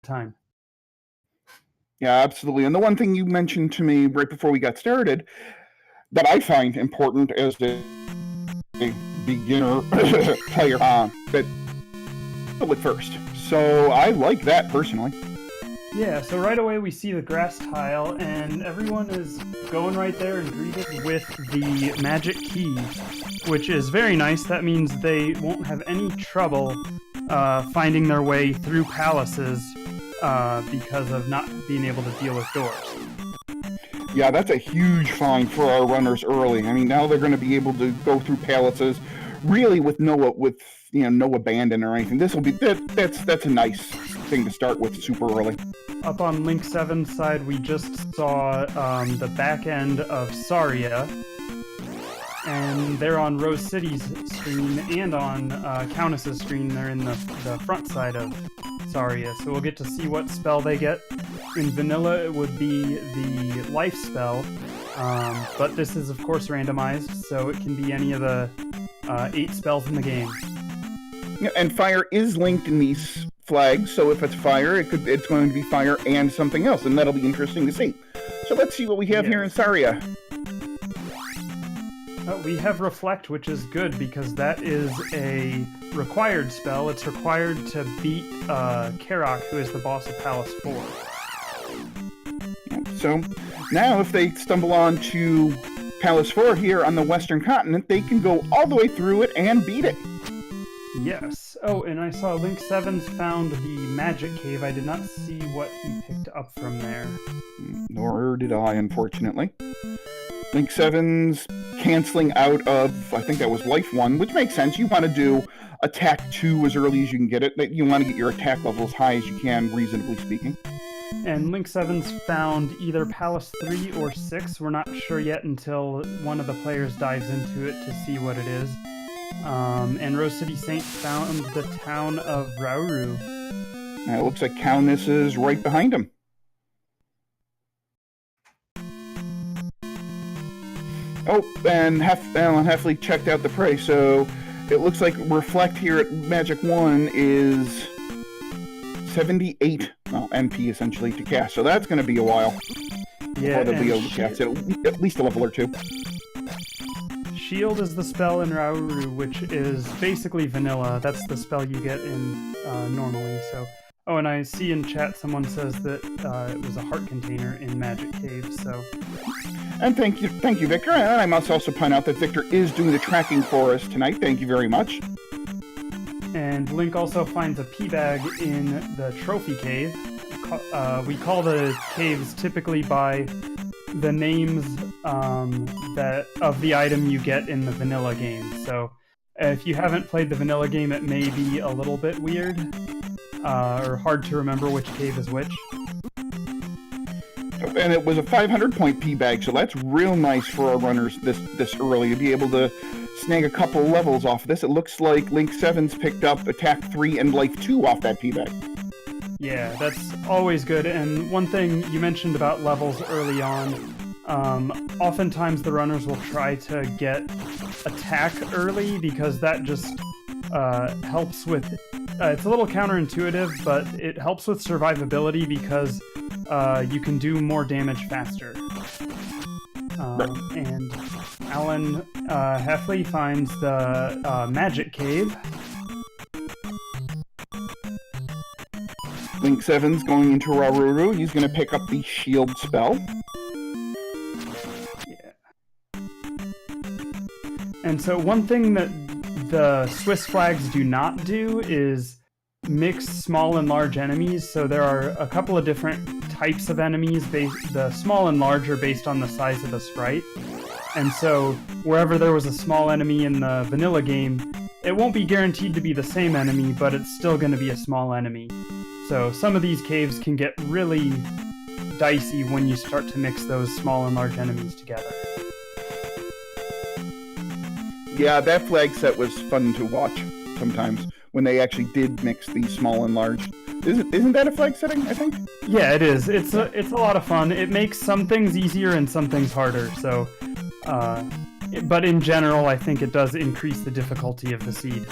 time. Yeah, absolutely. And the one thing you mentioned to me right before we got started that I find important as a beginner player, that do it first. So I like that personally. Yeah, so right away we see the grass tile, and everyone is going right there and greeted with the magic key, which is very nice. That means they won't have any trouble finding their way through palaces because of not being able to deal with doors. Yeah, that's a huge find for our runners early. I mean, now they're going to be able to go through palaces really with no abandon or anything. This will be that's a nice thing to start with super early. Up on Link 7's side, we just saw the back end of Saria, and they're on Rose City's screen and on Countess's screen. They're in the front side of Saria, so we'll get to see what spell they get. In vanilla, it would be the life spell, but this is of course randomized, so it can be any of the 8 spells in the game. Yeah, and fire is linked in these flags, so if it's fire, it's going to be fire and something else, and that'll be interesting to see. So let's see what we have here in Saria. We have Reflect, which is good because that is a required spell. It's required to beat Karak, who is the boss of Palace 4. So now if they stumble on to Palace 4 here on the Western continent, they can go all the way through it and beat it. Yes. Oh, and I saw Link 7's found the magic cave. I did not see what he picked up from there. Nor did I, unfortunately. Link 7's canceling out of, I think that was Life 1, which makes sense. You want to do Attack 2 as early as you can get it. You want to get your attack level as high as you can, reasonably speaking. And Link 7's found either Palace 3 or 6. We're not sure yet until one of the players dives into it to see what it is. And Rose City Saint found the town of Rauru. It looks like Countess is right behind him. Oh, and Alan Heffley checked out the prey, so it looks like Reflect here at Magic 1 is 78 NP essentially to cast, so that's going to be a while before they'll be able to cast it, at least a level or 2. Shield is the spell in Rauru, which is basically vanilla. That's the spell you get in normally. So, oh, and I see in chat someone says that it was a heart container in Magic Cave. So, and thank you, Victor. And I must also point out that Victor is doing the tracking for us tonight. Thank you very much. And Link also finds a pea bag in the trophy cave. We call the caves typically by the names of the item you get in the vanilla game. So if you haven't played the vanilla game, it may be a little bit weird or hard to remember which cave is which. And it was a 500-point P bag, so that's real nice for our runners this early to be able to snag a couple levels off this. It looks like Link 7's picked up Attack 3 and Life 2 off that P bag. Yeah, that's always good. And one thing you mentioned about levels early on, oftentimes the runners will try to get attack early because that just helps with... it's a little counterintuitive, but it helps with survivability because you can do more damage faster. And Alan Heffley finds the Magic Cave. Link 7's going into Rauru. He's going to pick up the Shield spell. Yeah. And so one thing that the Swiss flags do not do is mix small and large enemies. So there are a couple of different types of enemies. The small and large are based on the size of the sprite. And so wherever there was a small enemy in the vanilla game, it won't be guaranteed to be the same enemy, but it's still going to be a small enemy. So some of these caves can get really dicey when you start to mix those small and large enemies together. Yeah, that flag set was fun to watch sometimes when they actually did mix these small and large. Isn't that a flag setting, I think? Yeah, it is. It's a lot of fun. It makes some things easier and some things harder. So, but in general, I think it does increase the difficulty of the seed.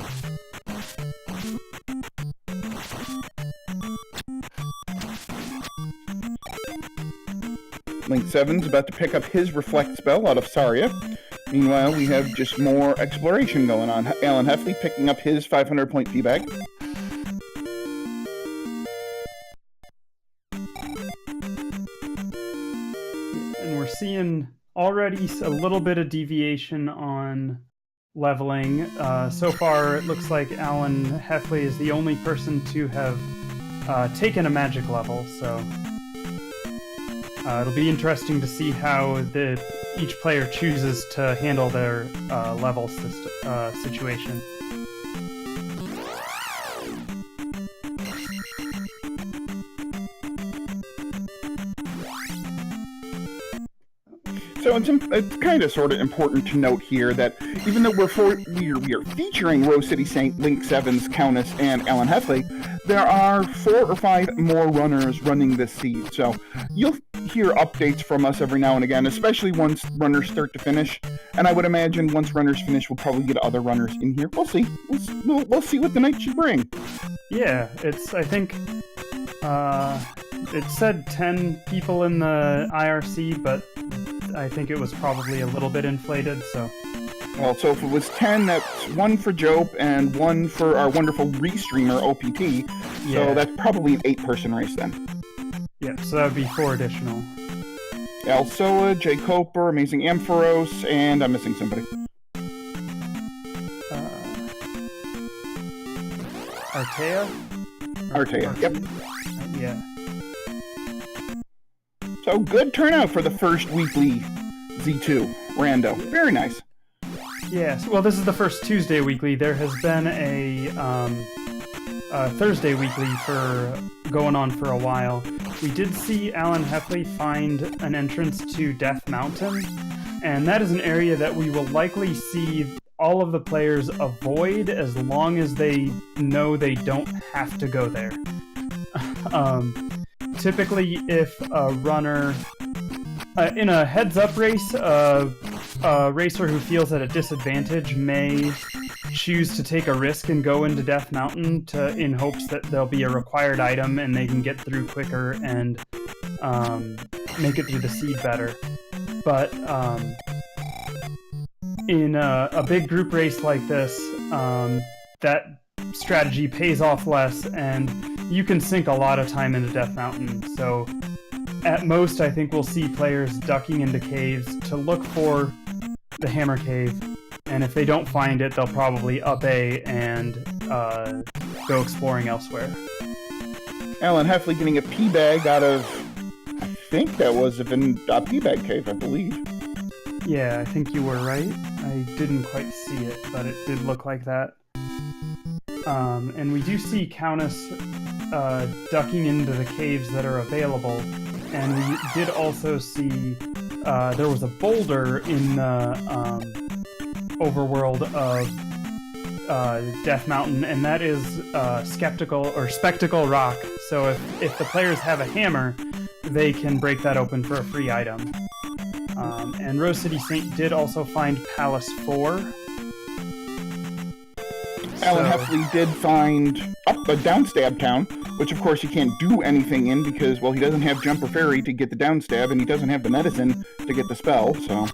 Link 7's about to pick up his Reflect spell out of Saria. Meanwhile, we have just more exploration going on. Alan Heffley picking up his 500-point feedback. And we're seeing already a little bit of deviation on leveling. So far, it looks like Alan Heffley is the only person to have taken a magic level, so it'll be interesting to see how each player chooses to handle their level situation. So it's kind of sort of important to note here that even though we are featuring Rose City Saint, Link 7's Countess, and Alan Heffley, there are 4 or 5 more runners running this seed. So you'll hear updates from us every now and again, especially once runners start to finish. And I would imagine once runners finish, we'll probably get other runners in here. We'll see. We'll see what the night should bring. Yeah, I think it said 10 people in the IRC, but I think it was probably a little bit inflated, so... Well, so if it was 10, that's 1 for Jope and 1 for our wonderful restreamer, OPT. Yeah. So that's probably an 8-person race then. Yeah, so that would be 4 additional. Alsoa, Jay Coper, Amazing Ampharos, and I'm missing somebody. Artea, yep. Yeah. So good turnout for the first weekly Z2 rando. Very nice. Yes. Well, this is the first Tuesday weekly. There has been a Thursday weekly going on for a while. We did see Alan Heffley find an entrance to Death Mountain, and that is an area that we will likely see all of the players avoid as long as they know they don't have to go there. Typically, if a runner in a heads-up race, a racer who feels at a disadvantage may choose to take a risk and go into Death Mountain in hopes that there'll be a required item and they can get through quicker and make it through the seed better. But in a big group race like this, that strategy pays off less, and you can sink a lot of time into Death Mountain. So at most, I think we'll see players ducking into caves to look for the Hammer Cave, and if they don't find it, they'll probably up A and go exploring elsewhere. Alan Heffley getting a pea bag out of, I think that was a pea bag cave, I believe. Yeah, I think you were right. I didn't quite see it, but it did look like that. And we do see Countess ducking into the caves that are available, and we did also see there was a boulder in the overworld of Death Mountain, and that is Spectacle Rock. So if the players have a hammer, they can break that open for a free item. And Rose City Saint did also find Palace 4. Alan Heffley did find a downstab town, which of course he can't do anything in because, well, he doesn't have Jumper Fairy to get the downstab, and he doesn't have the medicine to get the spell, so...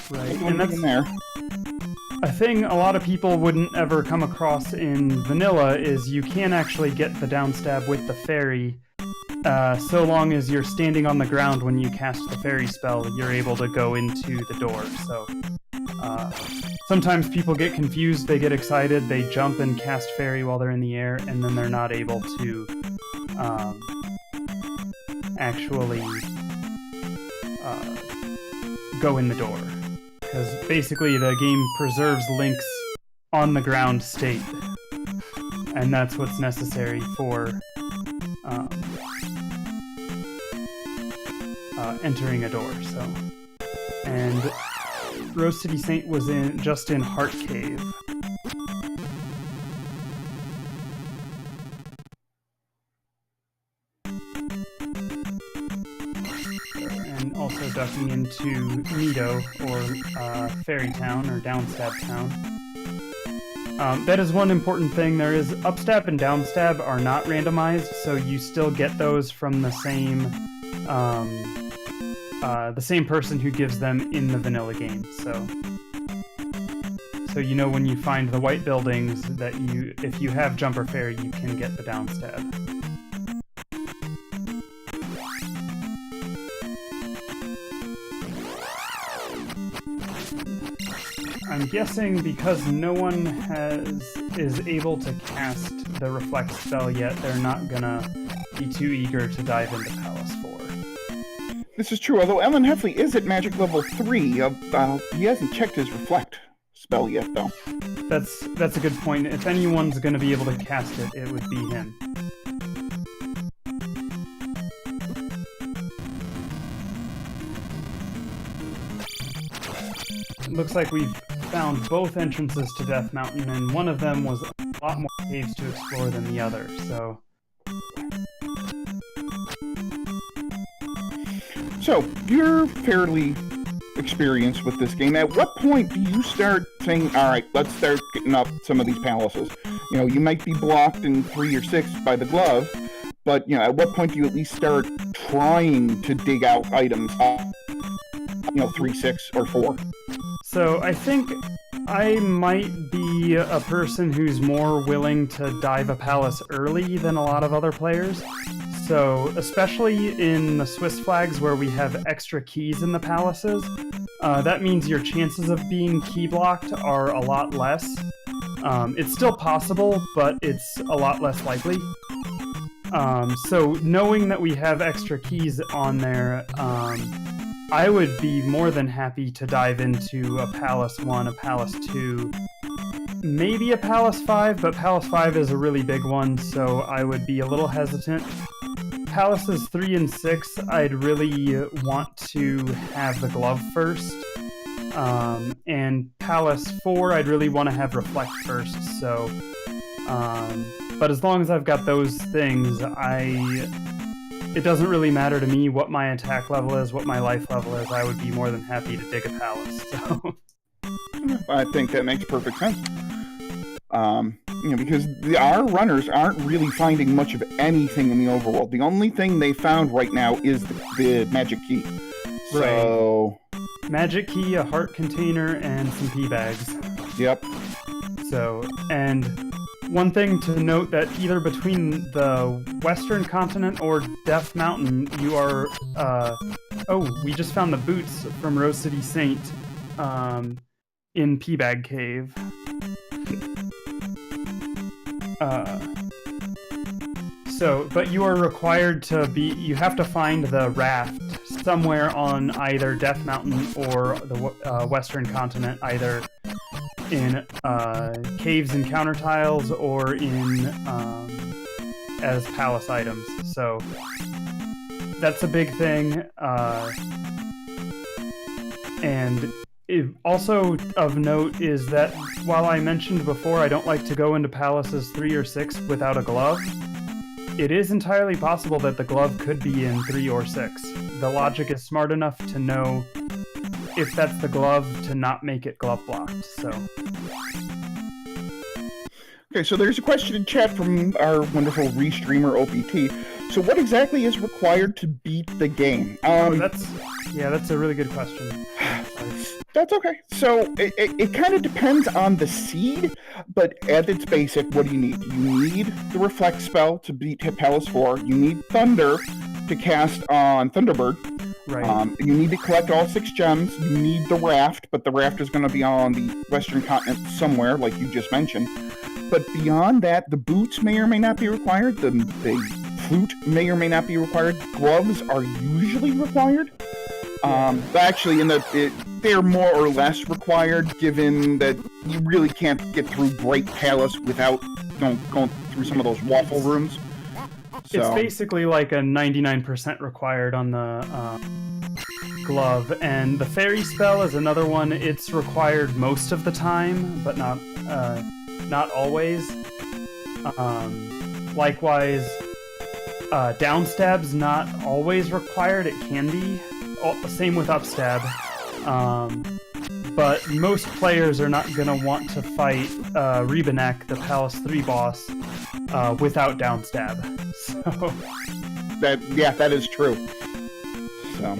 Right, and that's a thing a lot of people wouldn't ever come across in vanilla, is you can actually get the downstab with the fairy, so long as you're standing on the ground when you cast the fairy spell, you're able to go into the door, so... Sometimes people get confused, they get excited, they jump and cast fairy while they're in the air, and then they're not able to actually go in the door. Because basically the game preserves Link's on the ground state, and that's what's necessary for entering a door. So, and Rose City Saint was just in Heart Cave. And also ducking into Nido, or Fairy Town, or Downstab Town. That is one important thing. There is Upstab and Downstab are not randomized, so you still get those from the same the same person who gives them in the vanilla game. So you know when you find the white buildings that if you have Jumper Fairy, you can get the down stab. I'm guessing because no one is able to cast the Reflect spell yet, they're not gonna be too eager to dive into Palace 4. This is true, although Ellen Heffley is at magic level 3. He hasn't checked his Reflect spell yet, though. That's a good point. If anyone's gonna be able to cast it, it would be him. Looks like we've found both entrances to Death Mountain, and one of them was a lot more caves to explore than the other, so... So, you're fairly experienced with this game. At what point do you start saying, alright, let's start getting up some of these palaces? You know, you might be blocked in 3 or 6 by the glove, but, you know, at what point do you at least start trying to dig out items, 3, 6, or 4? So I think I might be a person who's more willing to dive a palace early than a lot of other players. So especially in the Swiss flags where we have extra keys in the palaces, that means your chances of being key blocked are a lot less. It's still possible, but it's a lot less likely. So knowing that we have extra keys on there, I would be more than happy to dive into a Palace 1, a Palace 2, maybe a Palace 5, but Palace 5 is a really big one, so I would be a little hesitant. Palaces 3 and 6, I'd really want to have the glove first, and Palace 4, I'd really want to have Reflect first, so... but as long as I've got those things, it doesn't really matter to me what my attack level is, what my life level is. I would be more than happy to dig a palace. So. I think that makes perfect sense. Because our runners aren't really finding much of anything in the overworld. The only thing they found right now is the magic key. So... Right. Magic key, a heart container, and some pea bags. Yep. So, and... one thing to note that either between the Western Continent or Death Mountain, you are... we just found the boots from Rose City Saint in Peabag Cave. But you are required to be... You have to find the raft somewhere on either Death Mountain or the Western Continent, either... in caves and counter tiles or in as palace items. So that's a big thing. And also of note is that while I mentioned before I don't like to go into palaces 3 or 6 without a glove, it is entirely possible that the glove could be in 3 or 6. The logic is smart enough to know if that's the glove to not make it glove blocked, so... Okay, so there's a question in chat from our wonderful restreamer OPT. So what exactly is required to beat the game? That's a really good question. That's okay. So it kind of depends on the seed, but at its basic, what do you need? You need the Reflect spell to beat Palace 4. You need Thunder to cast on Thunderbird. Right. You need to collect all 6 gems. You need the raft, but the raft is going to be on the Western Continent somewhere, like you just mentioned. But beyond that, the boots may or may not be required. The flute may or may not be required. Gloves are usually required. But actually, they're more or less required, given that you really can't get through Great Palace without going through some of those waffle rooms. So. It's basically like a 99% required on the glove, and the fairy spell is another one. It's required most of the time, but not always. Likewise, downstab's not always required. It can be. Same with upstab. But most players are not going to want to fight Rebanek, the Palace 3 boss, without downstab. So that is true. So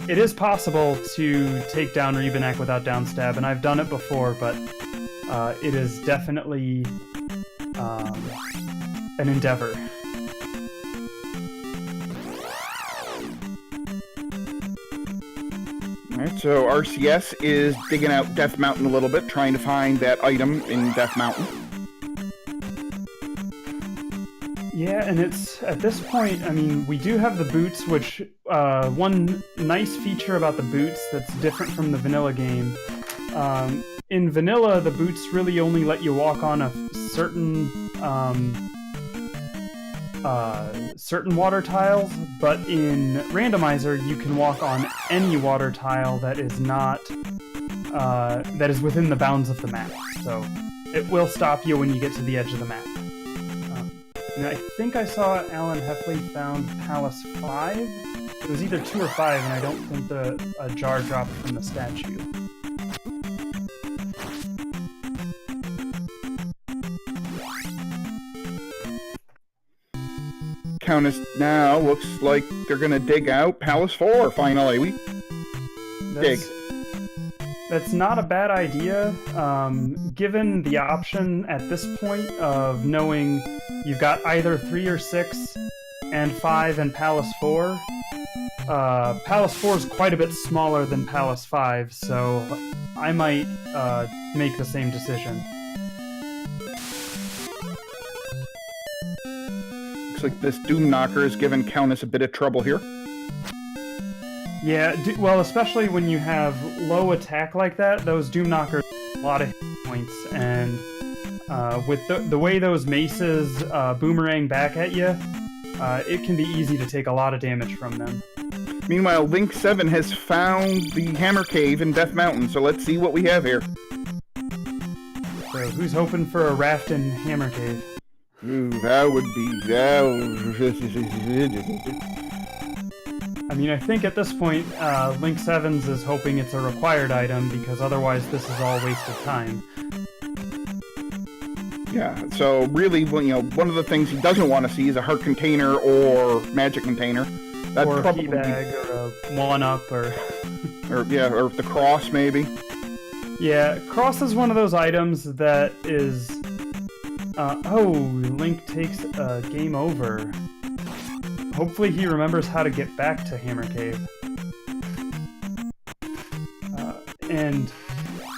it is possible to take down Rebanek without downstab, and I've done it before, but it is definitely an endeavor. Alright, so RCS is digging out Death Mountain a little bit, trying to find that item in Death Mountain. Yeah, and it's, at this point, I mean, we do have the boots, which, one nice feature about the boots that's different from the vanilla game. In vanilla, the boots really only let you walk on a certain, certain water tiles, but in Randomizer, you can walk on any water tile that is not, that is within the bounds of the map. So, it will stop you when you get to the edge of the map. And I think I saw Alan Heffley found Palace 5. It was either 2 or 5, and I don't think a jar dropped from the statue. Countess now looks like they're going to dig out Palace 4, finally. Dig. That's not a bad idea, given the option at this point of knowing you've got either 3 or 6 and 5 and Palace 4. Palace 4 is quite a bit smaller than Palace 5, so I might make the same decision. Looks like this Doom Knocker is giving Countess a bit of trouble here. Yeah, well, especially when you have low attack like that, those Doom Knockers have a lot of hit points, and with the way those maces boomerang back at you, it can be easy to take a lot of damage from them. Meanwhile, Link 7 has found the Hammer Cave in Death Mountain, so let's see what we have here. So, who's hoping for a raft in Hammer Cave? Ooh, that would be... I mean, I think at this point, Link 7's is hoping it's a required item, because otherwise this is all wasted time. Yeah, so really, you know, one of the things he doesn't want to see is a heart container or magic container. That'd or a key bag, or a 1-up, or... or the cross, maybe. Yeah, cross is one of those items that is... oh, Link takes a game over. Hopefully he remembers how to get back to Hammer Cave. And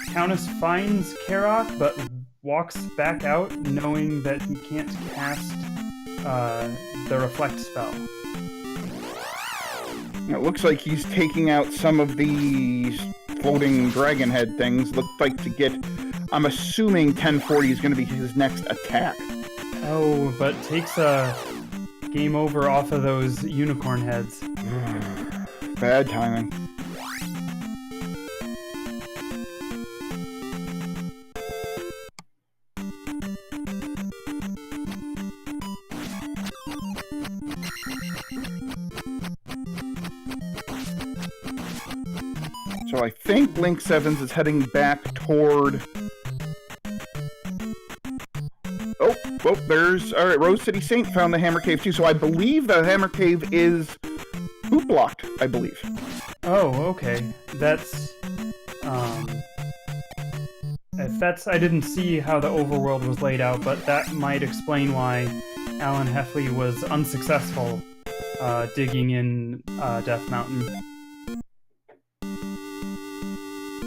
Countess finds Karok, but walks back out knowing that he can't cast the Reflect spell. It looks like he's taking out some of these floating dragon head things. Looks like to get... I'm assuming 1040 is going to be his next attack. Oh, but takes a game over off of those unicorn heads. Bad timing. So I think Link 7's is heading back toward... Oh, there's... Alright, Rose City Saint found the Hammer Cave too, so I believe the Hammer Cave is boot blocked, I believe. Oh, okay. That's... If that's... I didn't see how the overworld was laid out, but that might explain why Alan Heffley was unsuccessful digging in Death Mountain.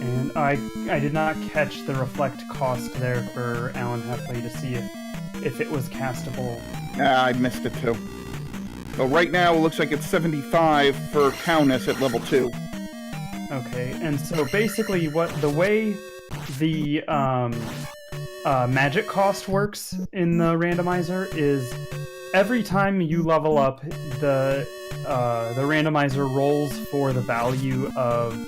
And I did not catch the reflect cost there for Alan Heffley to see if it was castable. I missed it too. So right now it looks like it's 75 for Countess at level 2. Okay, and so basically the way the magic cost works in the randomizer is every time you level up, the randomizer rolls for the value of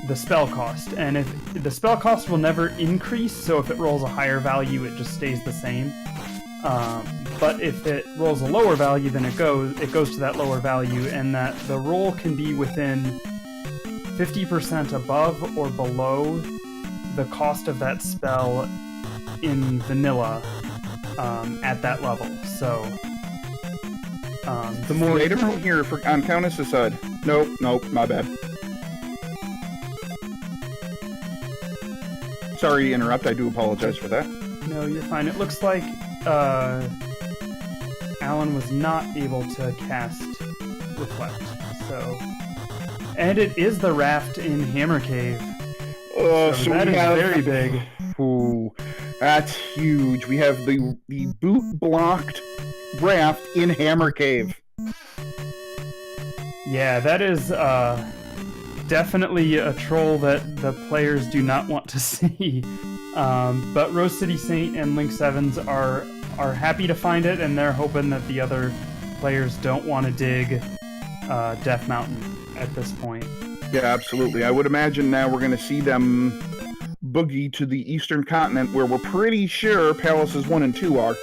the spell cost, and if the spell cost will never increase, so if it rolls a higher value, it just stays the same. But if it rolls a lower value, then it goes to that lower value, and that the roll can be within 50% above or below the cost of that spell in vanilla at that level. So The more Later here on Countess's side. Nope, my bad. Sorry to interrupt. I do apologize for that. No, you're fine. It looks like Alan was not able to cast Reflect. So, and it is the raft in Hammer Cave. So that is very big. Ooh, that's huge. We have the boot blocked raft in Hammer Cave. Yeah, that is definitely a troll that the players do not want to see. But Rose City Saint and Link Sevens are happy to find it, and they're hoping that the other players don't want to dig Death Mountain at this point. Yeah, absolutely. I would imagine now we're going to see them boogie to the eastern continent, where we're pretty sure Palaces 1 and 2 are.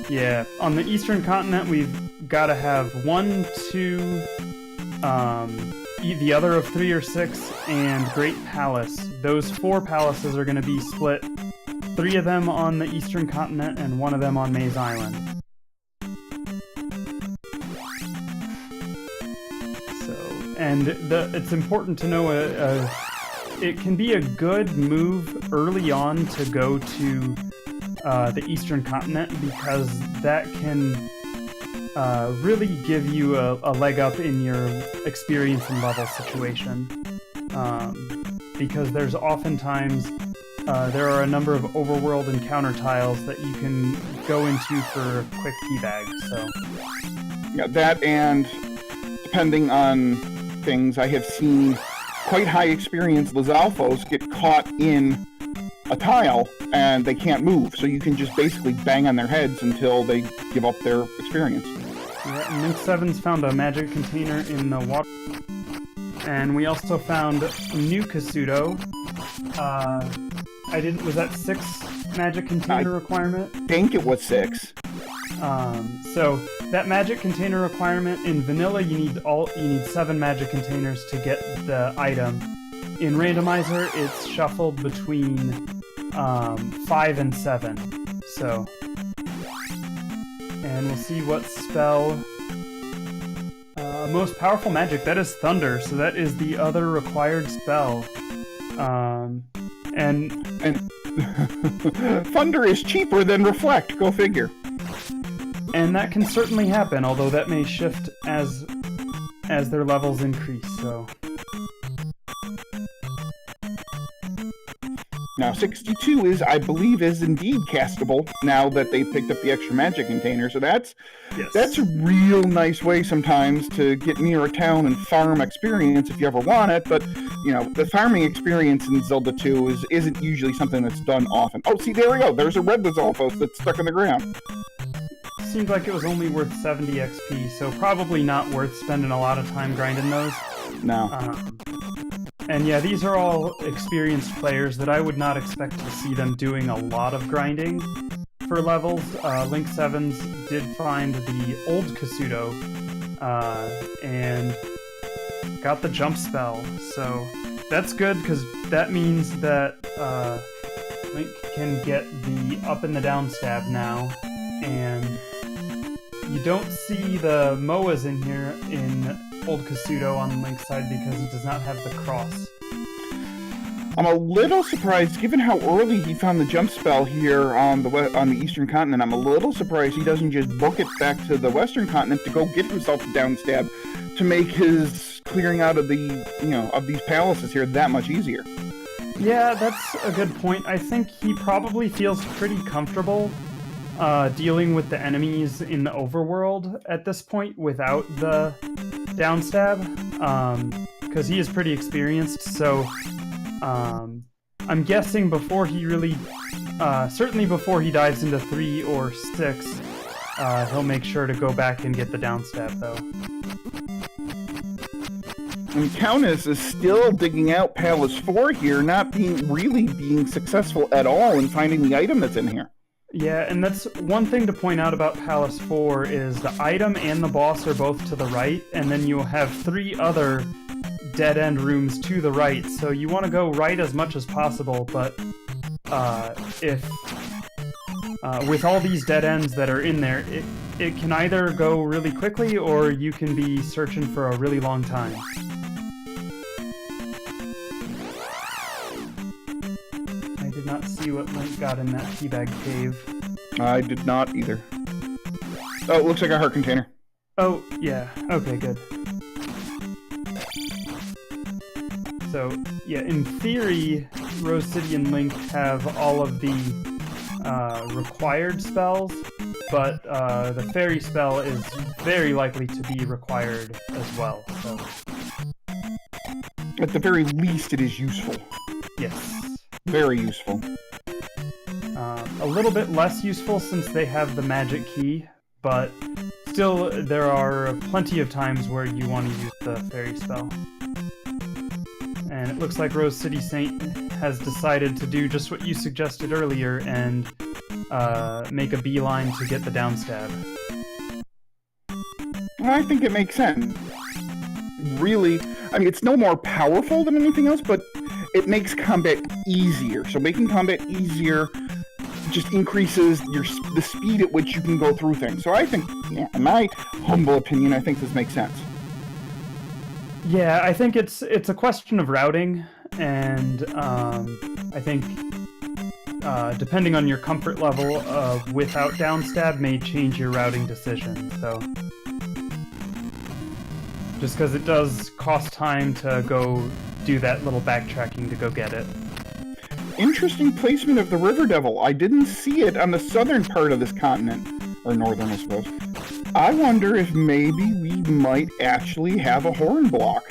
Yeah, on the eastern continent, we've got to have 1, 2, the other of 3 or 6, and Great Palace. Those 4 palaces are going to be split. 3 of them on the eastern continent, and 1 of them on Maze Island. And it's important to know it can be a good move early on to go to the Eastern Continent, because that can really give you a leg up in your experience and level situation. Because there's oftentimes there are a number of overworld encounter tiles that you can go into for a quick teabag. So yeah, that, and depending on things, I have seen quite high experience Lizalfos get caught in a tile and they can't move, so you can just basically bang on their heads until they give up their experience. Yeah, and Link Sevens found a magic container in the water, and we also found new Kasuto. Was that 6 magic container requirement? I think it was 6. So that magic container requirement in vanilla, you need 7 magic containers to get the item. In Randomizer, it's shuffled between 5 and 7. So, and we'll see what spell. Most powerful magic, that is Thunder. So that is the other required spell. And Thunder is cheaper than Reflect. Go figure. And that can certainly happen, although that may shift as their levels increase, so. Now 62 I believe is indeed castable now that they picked up the extra magic container, so that's a real nice way sometimes to get near a town and farm experience if you ever want it, but you know, the farming experience in Zelda 2 isn't usually something that's done often. Oh, see, there we go. There's a red Lizalfos that's stuck in the ground. Seems like it was only worth 70 XP, so probably not worth spending a lot of time grinding those. No. And yeah, these are all experienced players that I would not expect to see them doing a lot of grinding for levels. Link Sevens did find the old Kasuto and got the jump spell, so that's good because that means that Link can get the up and the down stab now, and you don't see the Moas in here in old Kasuto on Link's side because he does not have the cross. I'm a little surprised, given how early he found the jump spell here on the Eastern Continent. I'm a little surprised he doesn't just book it back to the Western Continent to go get himself a down stab to make his clearing out of of these palaces here that much easier. Yeah, that's a good point. I think he probably feels pretty comfortable dealing with the enemies in the overworld at this point without the down stab, because he is pretty experienced, so I'm guessing before he really, certainly before he dives into 3 or 6, he'll make sure to go back and get the down stab, though. And Countess is still digging out Palace 4 here, not being successful at all in finding the item that's in here. Yeah, and that's one thing to point out about Palace 4 is the item and the boss are both to the right, and then you'll have 3 other dead-end rooms to the right, so you want to go right as much as possible, but if with all these dead ends that are in there, it can either go really quickly or you can be searching for a really long time. I did not see what Link got in that teabag cave. I did not either. Oh, it looks like a heart container. Oh, yeah. Okay, good. So, yeah, in theory, Rose City and Link have all of the required spells, but the fairy spell is very likely to be required as well. So, at the very least, it is useful. Yes. Very useful. A little bit less useful since they have the magic key, but still, there are plenty of times where you want to use the fairy spell. And it looks like Rose City Saint has decided to do just what you suggested earlier and make a beeline to get the downstab. I think it makes sense. Really, I mean, it's no more powerful than anything else, but it makes combat easier. So making combat easier just increases the speed at which you can go through things. So I think, yeah, in my humble opinion, I think this makes sense. Yeah, I think it's a question of routing, and I think depending on your comfort level of without downstab may change your routing decision. So just because it does cost time to go do that little backtracking to go get it. Interesting placement of the River Devil. I didn't see it on the southern part of this continent, or northern, I suppose. I wonder if maybe we might actually have a horn block.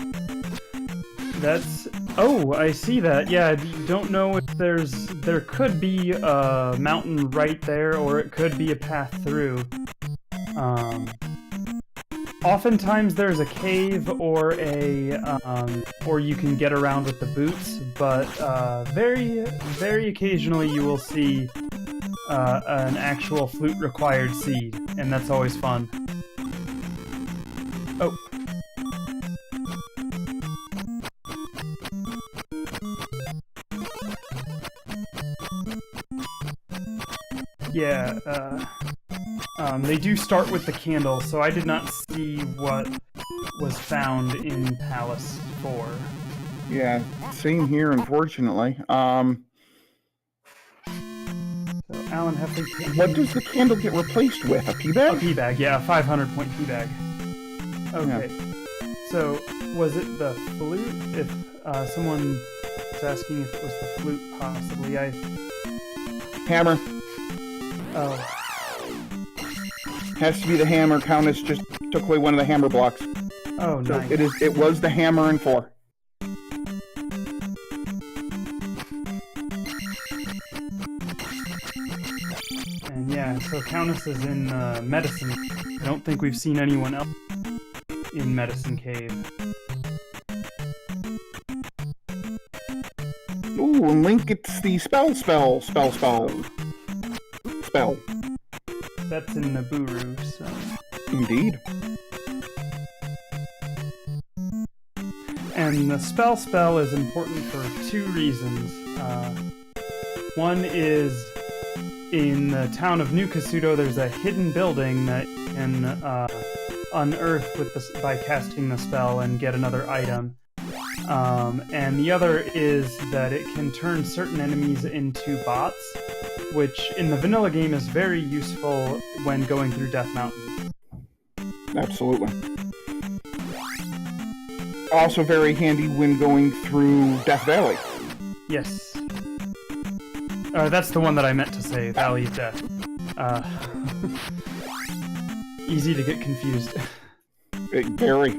That's... Oh, I see that. Yeah, I don't know if there could be a mountain right there, or it could be a path through. Oftentimes there's a cave or or you can get around with the boots, but very, very occasionally you will see an actual flute-required seed, and that's always fun. Oh. Yeah, they do start with the candle, so I did not see what was found in Palace 4. Yeah, same here, unfortunately. So Alan Heffley... What does the candle get replaced with? A teabag? A teabag, yeah, a 500-point teabag. Okay. Yeah. So, was it the flute? If someone was asking if it was the flute, possibly. Hammer. Oh. Has to be the hammer. Countess just took away one of the hammer blocks. Oh, so nice. It was the hammer in 4. And yeah, so Countess is in Medicine. I don't think we've seen anyone else in Medicine Cave. Ooh, and Link gets the spell. That's in Nabooru, so... Indeed. And the spell is important for 2 reasons. One is, in the town of New Kasuto, there's a hidden building that you can unearth by casting the spell and get another item. And the other is that it can turn certain enemies into bots, which in the vanilla game is very useful when going through Death Mountain. Absolutely. Also very handy when going through Death Valley. Yes. That's the one that I meant to say, Valley of Death. Easy to get confused. Very.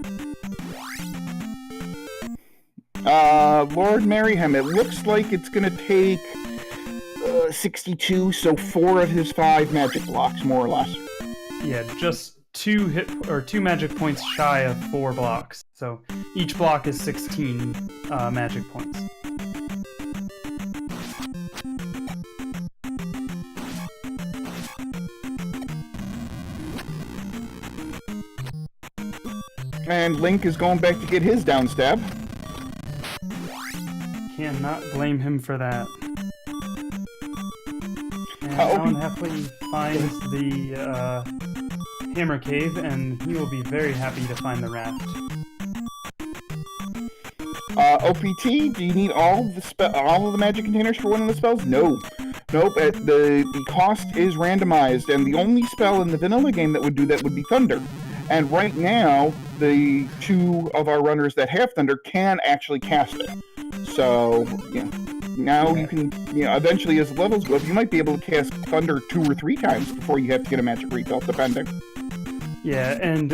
Lord Merryhem, it looks like it's gonna take 62, so 4 of his 5 magic blocks, more or less. Yeah, just 2 magic points shy of 4 blocks. So each block is 16 magic points. And Link is going back to get his downstab. Cannot blame him for that. And Alan Heffley finds the Hammer Cave, and he will be very happy to find the raft. OPT, do you need all of the magic containers for one of the spells? No. Nope, the cost is randomized, and the only spell in the vanilla game that would do that would be Thunder. And right now, the 2 of our runners that have Thunder can actually cast it. So, now you can, eventually as the levels go up, you might be able to cast Thunder 2 or 3 times before you have to get a magic refill, depending. Yeah, and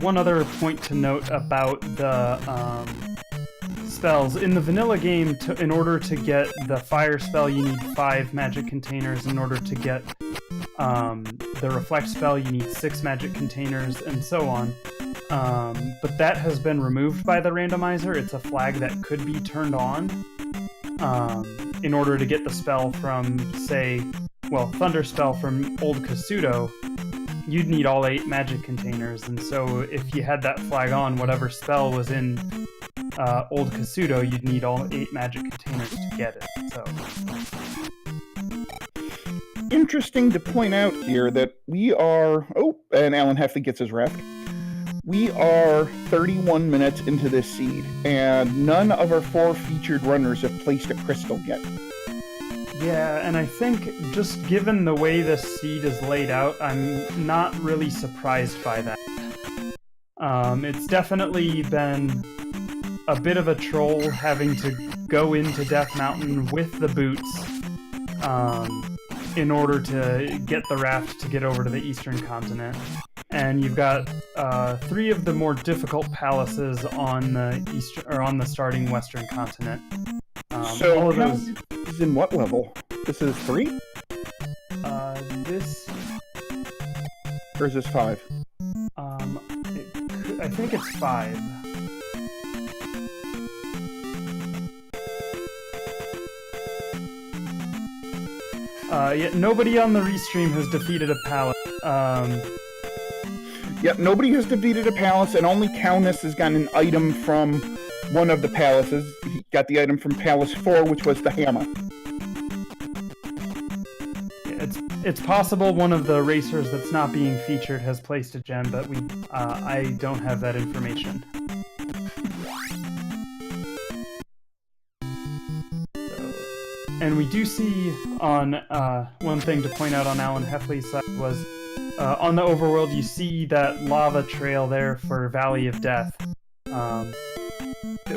one other point to note about the spells. In the vanilla game, in order to get the fire spell, you need 5 magic containers. In order to get the reflect spell, you need 6 magic containers, and so on. But that has been removed by the randomizer. It's a flag that could be turned on in order to get the spell from, say, Thunder spell from Old Kasuto. You'd need all 8 magic containers, and so if you had that flag on, whatever spell was in Old Kasuto, you'd need all 8 magic containers to get it. So interesting to point out here that we are... Oh, and Alan Heffley gets his raft. We are 31 minutes into this seed, and none of our 4 featured runners have placed a crystal yet. Yeah, and I think just given the way this seed is laid out, I'm not really surprised by that. It's definitely been a bit of a troll having to go into Death Mountain with the boots in order to get the raft to get over to the eastern continent. And you've got 3 of the more difficult palaces on the starting western continent. So all of those is in what level? This is 3? This... Or is this 5? I think it's 5. Yeah, nobody on the restream has defeated a palace. Yep, nobody has defeated a palace, and only Countess has gotten an item from one of the palaces. He got the item from Palace 4, which was the hammer. It's possible one of the racers that's not being featured has placed a gem, but I don't have that information. And we do see on one thing to point out on Alan Heffley's side was on the overworld you see that lava trail there for Valley of Death.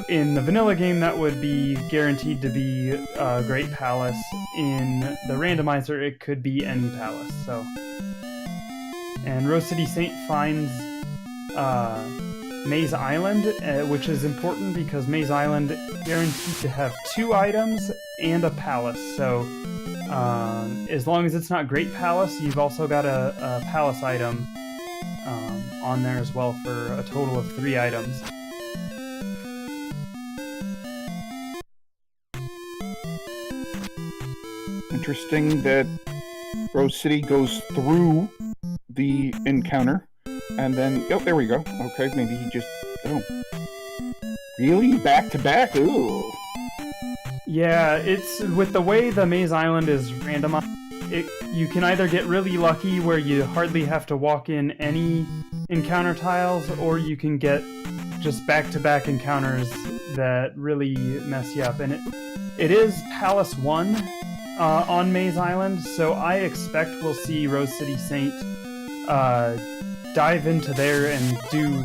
In the vanilla game that would be guaranteed to be a Great Palace. In the randomizer it could be any palace. So, and Rose City Saint finds Maze Island, which is important because Maze Island guaranteed to have 2 items and a palace. So as long as it's not Great Palace, you've also got a palace item on there as well for a total of 3 items. Interesting that Rose City goes through the encounter, and then... Oh, there we go. Okay, maybe he just... Oh. Really? Back to back? Ooh. Yeah, it's... With the way the Maze Island is randomized, you can either get really lucky where you hardly have to walk in any encounter tiles, or you can get just back-to-back encounters that really mess you up. And it is Palace 1 on Maze Island, so I expect we'll see Rose City Saint dive into there and do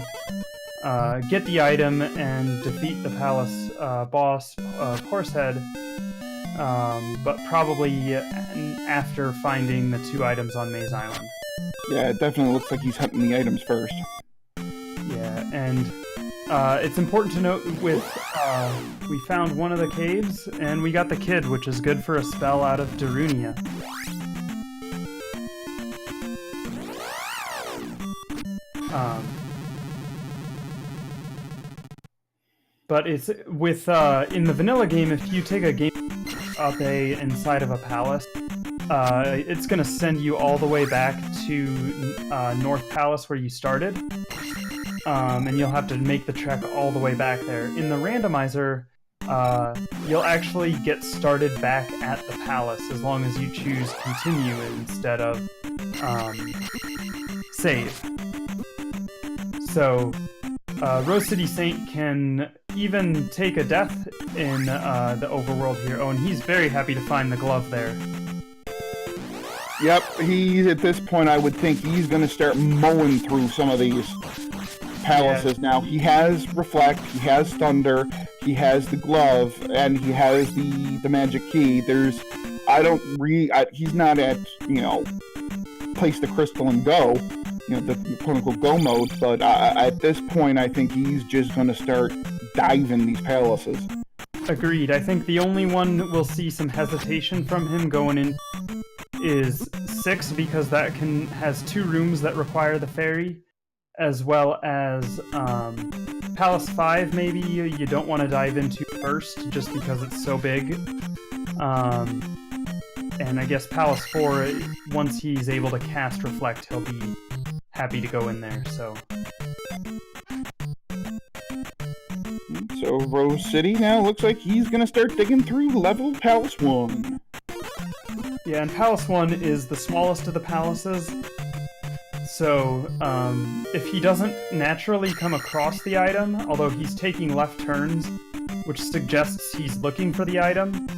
get the item and defeat the palace boss, Horsehead, but probably after finding the 2 items on Maze Island. Yeah, it definitely looks like he's hunting the items first. Yeah, and it's important to note with we found one of the caves and we got the kid, which is good for a spell out of Darunia. But it's with in the vanilla game, if you take a game up inside of a palace, it's going to send you all the way back to North Palace where you started, and you'll have to make the trek all the way back there. In the randomizer, you'll actually get started back at the palace as long as you choose continue instead of save. So Rose City Saint can even take a death in the overworld here. Oh, and he's very happy to find the glove there. Yep, he's at this point, I would think he's going to start mowing through some of these palaces now. He has Reflect, he has Thunder, he has the glove, and he has the magic key. He's not at, place the crystal and go, the quote-unquote go mode, but at this point, I think he's just going to start diving these palaces. Agreed. I think the only one we'll see some hesitation from him going in is 6, because that has 2 rooms that require the fairy, as well as Palace 5 maybe you don't want to dive into first just because it's so big. And I guess Palace 4, once he's able to cast Reflect, he'll be happy to go in there, so... So Rose City now looks like he's going to start digging through level Palace 1. Yeah, and Palace 1 is the smallest of the palaces, so if he doesn't naturally come across the item, although he's taking left turns, which suggests he's looking for the item,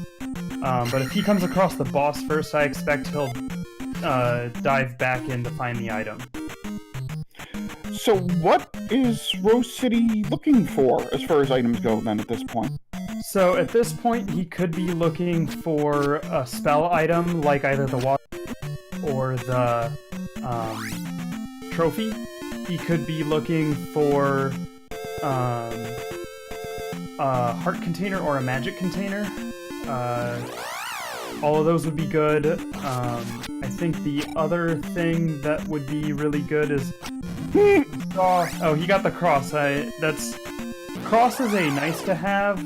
but if he comes across the boss first, I expect he'll dive back in to find the item. So what is Rose City looking for as far as items go then at this point? So at this point, he could be looking for a spell item, like either the water or the trophy. He could be looking for a heart container or a magic container. All of those would be good. I think the other thing that would be really good is... Oh, he got the cross. Cross is a nice to have,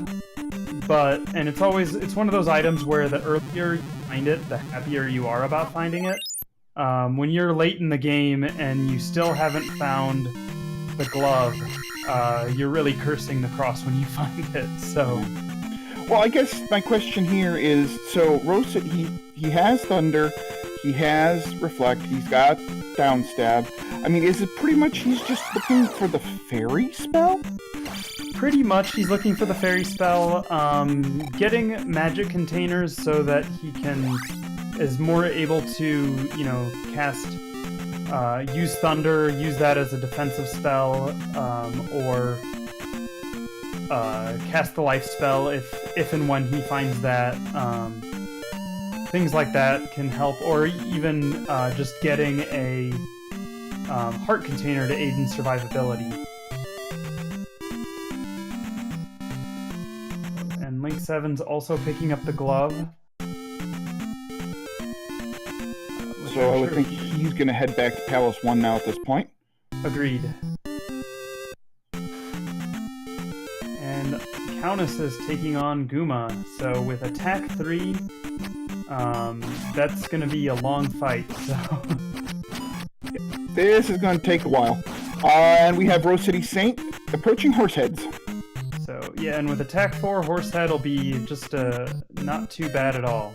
and it's one of those items where the earlier you find it, the happier you are about finding it. When you're late in the game and you still haven't found the glove, you're really cursing the cross when you find it, so... Well, I guess my question here is, so Rose City, he has Thunder, he has Reflect, he's got Downstab. I mean, is it pretty much he's just looking for the fairy spell? Pretty much he's looking for the fairy spell, getting magic containers so that he is more able to, cast, use Thunder, use that as a defensive spell, or cast the life spell if and when he finds that. Things like that can help, or even just getting a heart container to aid in survivability. And Link 7's also picking up the glove. So I would think he's going to head back to Palace 1 now at this point. Agreed. And Countess is taking on Guma, so with attack 3, that's going to be a long fight, so... This is going to take a while. And we have Rose City Saint approaching Horseheads. So, yeah, and with attack 4, Horsehead will be just not too bad at all.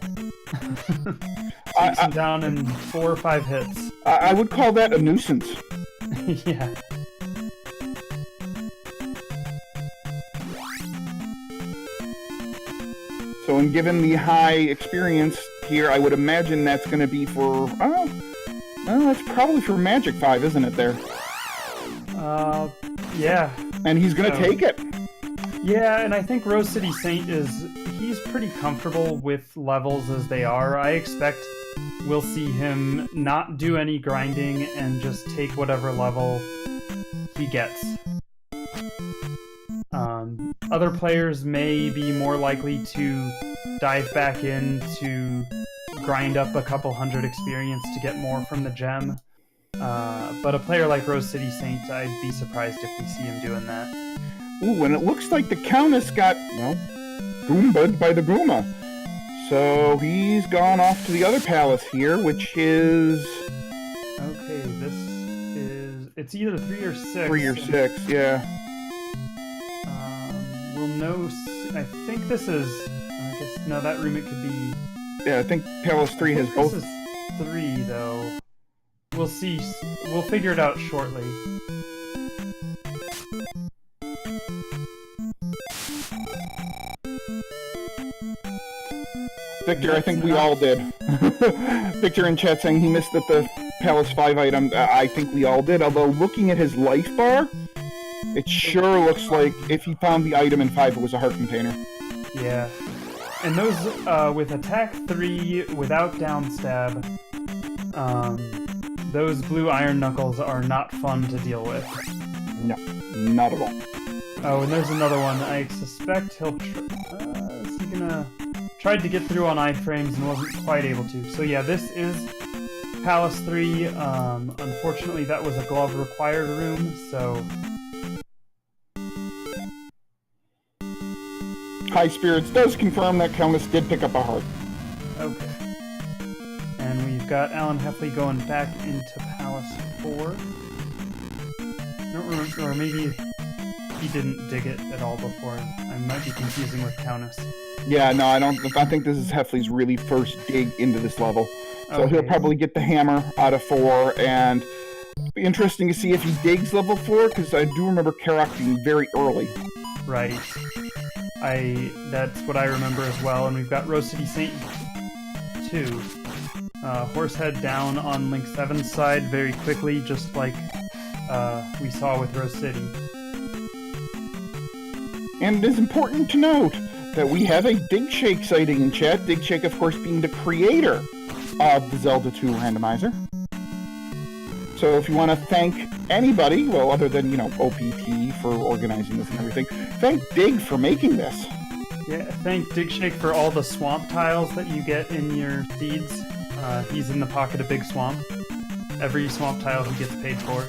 Takes him down in 4 or 5 hits. I would call that a nuisance. Yeah. So, and given the high experience here, I would imagine that's going to be for... Well, it's probably for Magic 5, isn't it, there? Yeah. And he's going to take it. Yeah, and I think Rose City Saint he's pretty comfortable with levels as they are. I expect we'll see him not do any grinding and just take whatever level he gets. Other players may be more likely to dive back in to grind up a couple hundred experience to get more from the gem. But a player like Rose City Saint, I'd be surprised if we see him doing that. Ooh, and it looks like the Countess got, Goomba'd by the Goomba. So he's gone off to the other palace here, which is... Okay, it's either 3 or 6. 3 or 6, yeah. We'll know... I think this is... I guess, no, that room it could be... Yeah, I think Palace 3 has both... This is 3, though. we'll see. We'll figure it out shortly. Victor, I think we all did. Victor in chat saying he missed that the Palace 5 item. I think we all did, although looking at his life bar, it sure looks like if he found the item in 5, it was a heart container. Yeah. And those, with attack 3 without down stab, those blue iron knuckles are not fun to deal with. No, not at all. Oh, and there's another one. I suspect he'll is he gonna... Tried to get through on iframes and wasn't quite able to. So yeah, this is Palace 3. Unfortunately, that was a glove required room, so... High Spirits does confirm that Countess did pick up a heart. Okay. And we've got Alan Heffley going back into Palace 4. I don't remember, or maybe he didn't dig it at all before. I might be confusing with Countess. Yeah, no, I think this is Heffley's really first dig into this level. So Okay. he'll probably get the hammer out of 4, and it'll be interesting to see if he digs level 4, because I do remember Karak being very early. Right. That's what I remember as well, and we've got Rose City Saint 2. Horsehead down on Link 7's side very quickly, just like we saw with Rose City. And it is important to note that we have a Dig Shake sighting in chat. Dig Shake, of course, being the creator of the Zelda 2 randomizer. So if you want to thank anybody, well, other than, OPT for organizing this and everything, thank Dig for making this. Yeah, thank Dig Shake for all the swamp tiles that you get in your seeds. He's in the pocket of Big Swamp. Every swamp tile he gets paid for.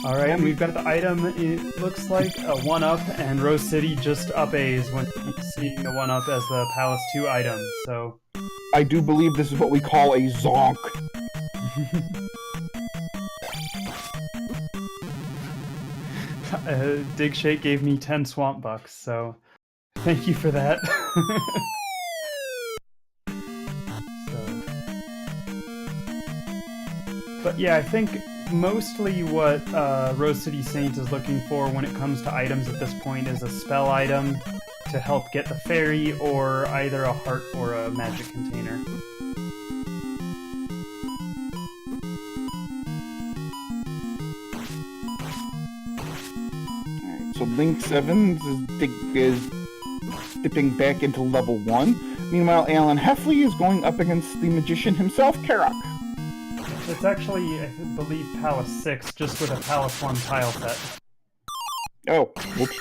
Alright, and we've got the item. It looks like a 1-up, and Rose City just up A's when seeing the 1-up as the Palace 2 item, so... I do believe this is what we call a zonk. Dig Shake gave me 10 swamp bucks, so thank you for that. But yeah, I think mostly what Rose City Saint is looking for when it comes to items at this point is a spell item to help get the fairy, or either a heart or a magic container. Alright, so Link 7 is dipping back into level 1. Meanwhile, Alan Heffley is going up against the magician himself, Karak. It's actually, I believe, Palace 6, just with a Palace 1 tile set. Oh, whoops.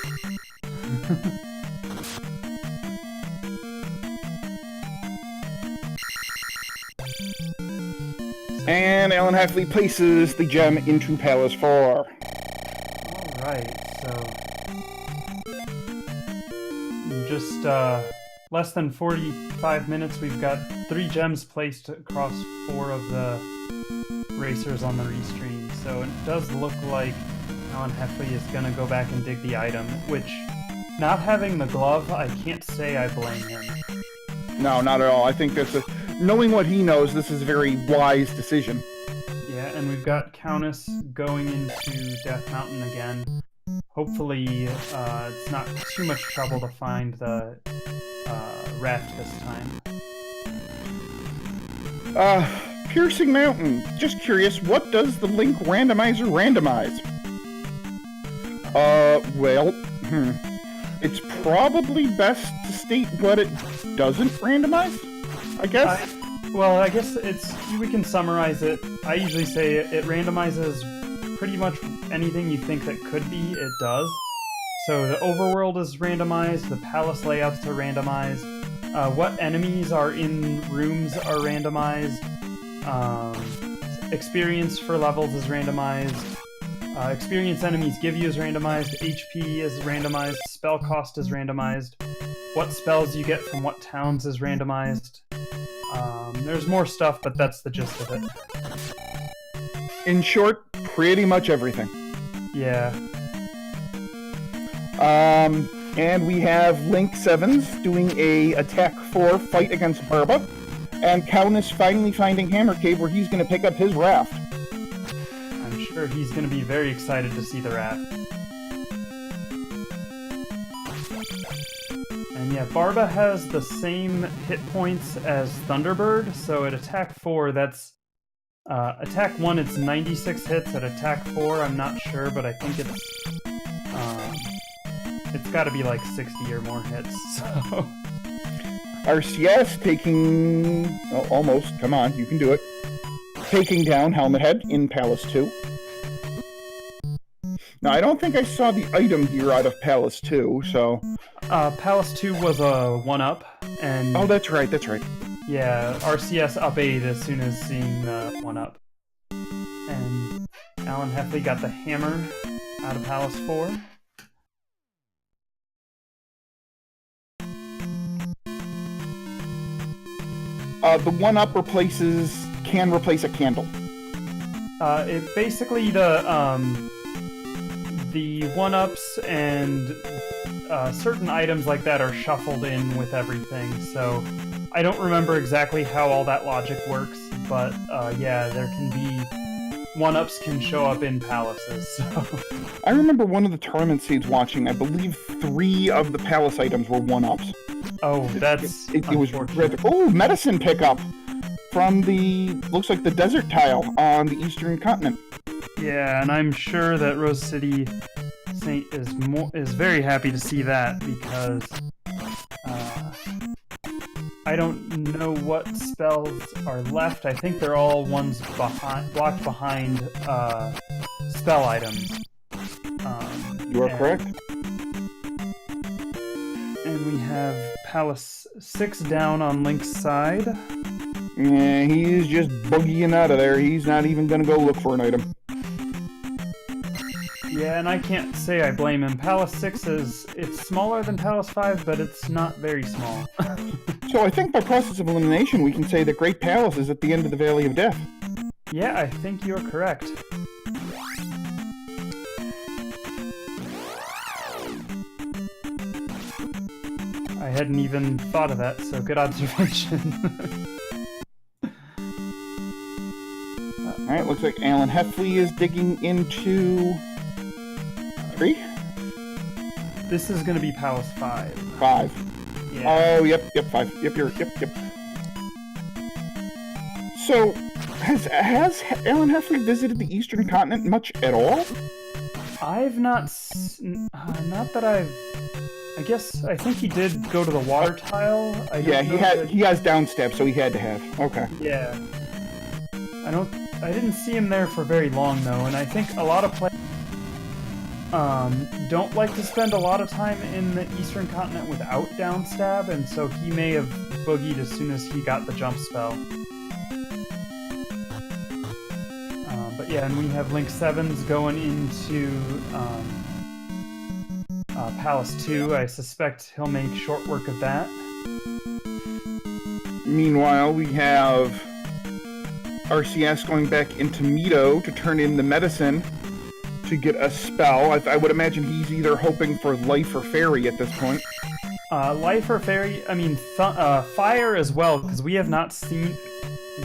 And Alan Heffley places the gem into Palace 4. Alright, so... in just less than 45 minutes, we've got 3 gems placed across 4 of the racers on the restream, so it does look like Alan Heffley is going to go back and dig the item, which, not having the glove, I can't say I blame him. No, not at all. I think that's knowing what he knows, this is a very wise decision. Yeah, and we've got Countess going into Death Mountain again. Hopefully, it's not too much trouble to find the raft this time. Piercing Mountain. Just curious, what does the Link Randomizer randomize? It's probably best to state what it doesn't randomize, I guess? I guess we can summarize it. I usually say it randomizes pretty much anything you think that could be, it does. So the overworld is randomized, the palace layouts are randomized, what enemies are in rooms are randomized, experience for levels is randomized, experience enemies give you is randomized, HP is randomized, spell cost is randomized, what spells you get from what towns is randomized. There's more stuff, but that's the gist of it. In short, pretty much everything. Yeah. And we have Link 7's doing a attack 4 fight against Barba, And Cowan is finally finding Hammer Cave where he's going to pick up his raft. I'm sure he's going to be very excited to see the raft. And yeah, Barba has the same hit points as Thunderbird, so at attack 4, that's... attack 1, it's 96 hits. At attack 4, I'm not sure, but I think it's got to be like 60 or more hits, so... RCS taking... Oh, almost. Come on, you can do it. Taking down Helmet Head in Palace 2. Now, I don't think I saw the item gear out of Palace 2, so... Palace 2 was a 1-up, and... Oh, that's right, that's right. Yeah, RCS up 8 as soon as seeing the 1-up. And Alan Heffley got the hammer out of Palace 4. The 1-up can replace a candle. It basically the 1-ups and certain items like that are shuffled in with everything, so I don't remember exactly how all that logic works, but yeah, there can be 1-ups can show up in palaces. So. I remember one of the tournament seeds watching, I believe 3 of the palace items were 1-ups. Oh, that's it was terrific. Oh, medicine pickup from looks like the desert tile on the eastern continent. Yeah, and I'm sure that Rose City Saint is very happy to see that, because I don't know what spells are left. I think they're all ones blocked behind spell items. You are correct. And we have Palace 6 down on Link's side. Yeah, he's just boogieing out of there. He's not even going to go look for an item. Yeah, and I can't say I blame him. Palace 6 it's smaller than Palace 5, but it's not very small. So I think by process of elimination, we can say that Great Palace is at the end of the Valley of Death. Yeah, I think you're correct. I hadn't even thought of that, so good observation. Alright, looks like Alan Heffley is digging into... 3? This is going to be Palace 5. 5. Yeah. Oh, yep, 5. Yep. So, has Alan Heffley visited the Eastern Continent much at all? I've not that I've... I think he did go to the water tile. He has downstab, so he had to have. Okay. Yeah. I didn't see him there for very long, though, and I think a lot of players don't like to spend a lot of time in the Eastern Continent without downstab, and so he may have boogied as soon as he got the jump spell. But yeah, and we have Link 7s going into Palace 2. I suspect he'll make short work of that. Meanwhile, we have RCS going back into Mito to turn in the medicine to get a spell. I would imagine he's either hoping for life or fairy at this point. Life or fairy, I mean, fire as well, because we have not seen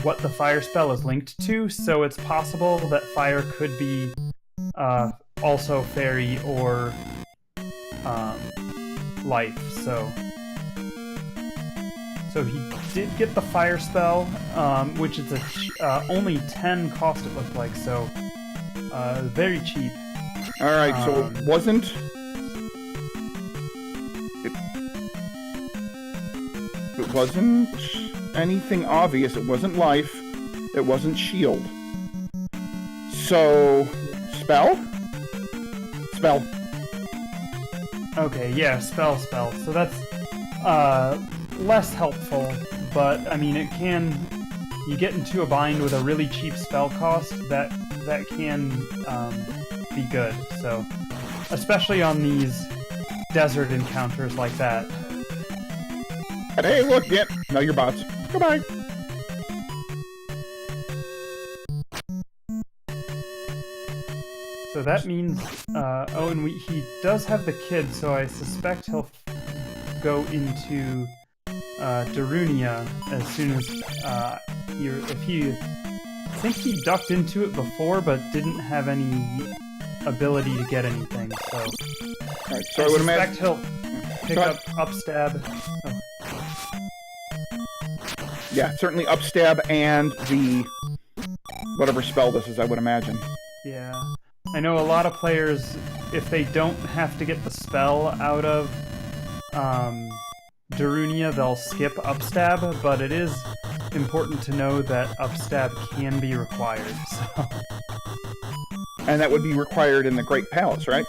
what the fire spell is linked to, so it's possible that fire could be also fairy or life, so he did get the fire spell, which is only 10 cost, it looked like, so very cheap. Alright, so it wasn't... It wasn't anything obvious. It wasn't life. It wasn't shield. So... Spell? Spell. Okay, yeah, spell. So that's less helpful, but I mean, it can... You get into a bind with a really cheap spell cost, that can be good, so... Especially on these desert encounters like that. And hey, look, now you're bots. Goodbye. So that means, and he does have the kid, so I suspect he'll go into Darunia as soon as if he. I think he ducked into it before, but didn't have any ability to get anything. So, All right, so I would suspect imagine he'll pick up upstab. Oh. Yeah, certainly upstab and the whatever spell this is, I would imagine. Yeah. I know a lot of players, if they don't have to get the spell out of Darunia, they'll skip upstab, but it is important to know that upstab can be required. So. And that would be required in the Great Palace, right?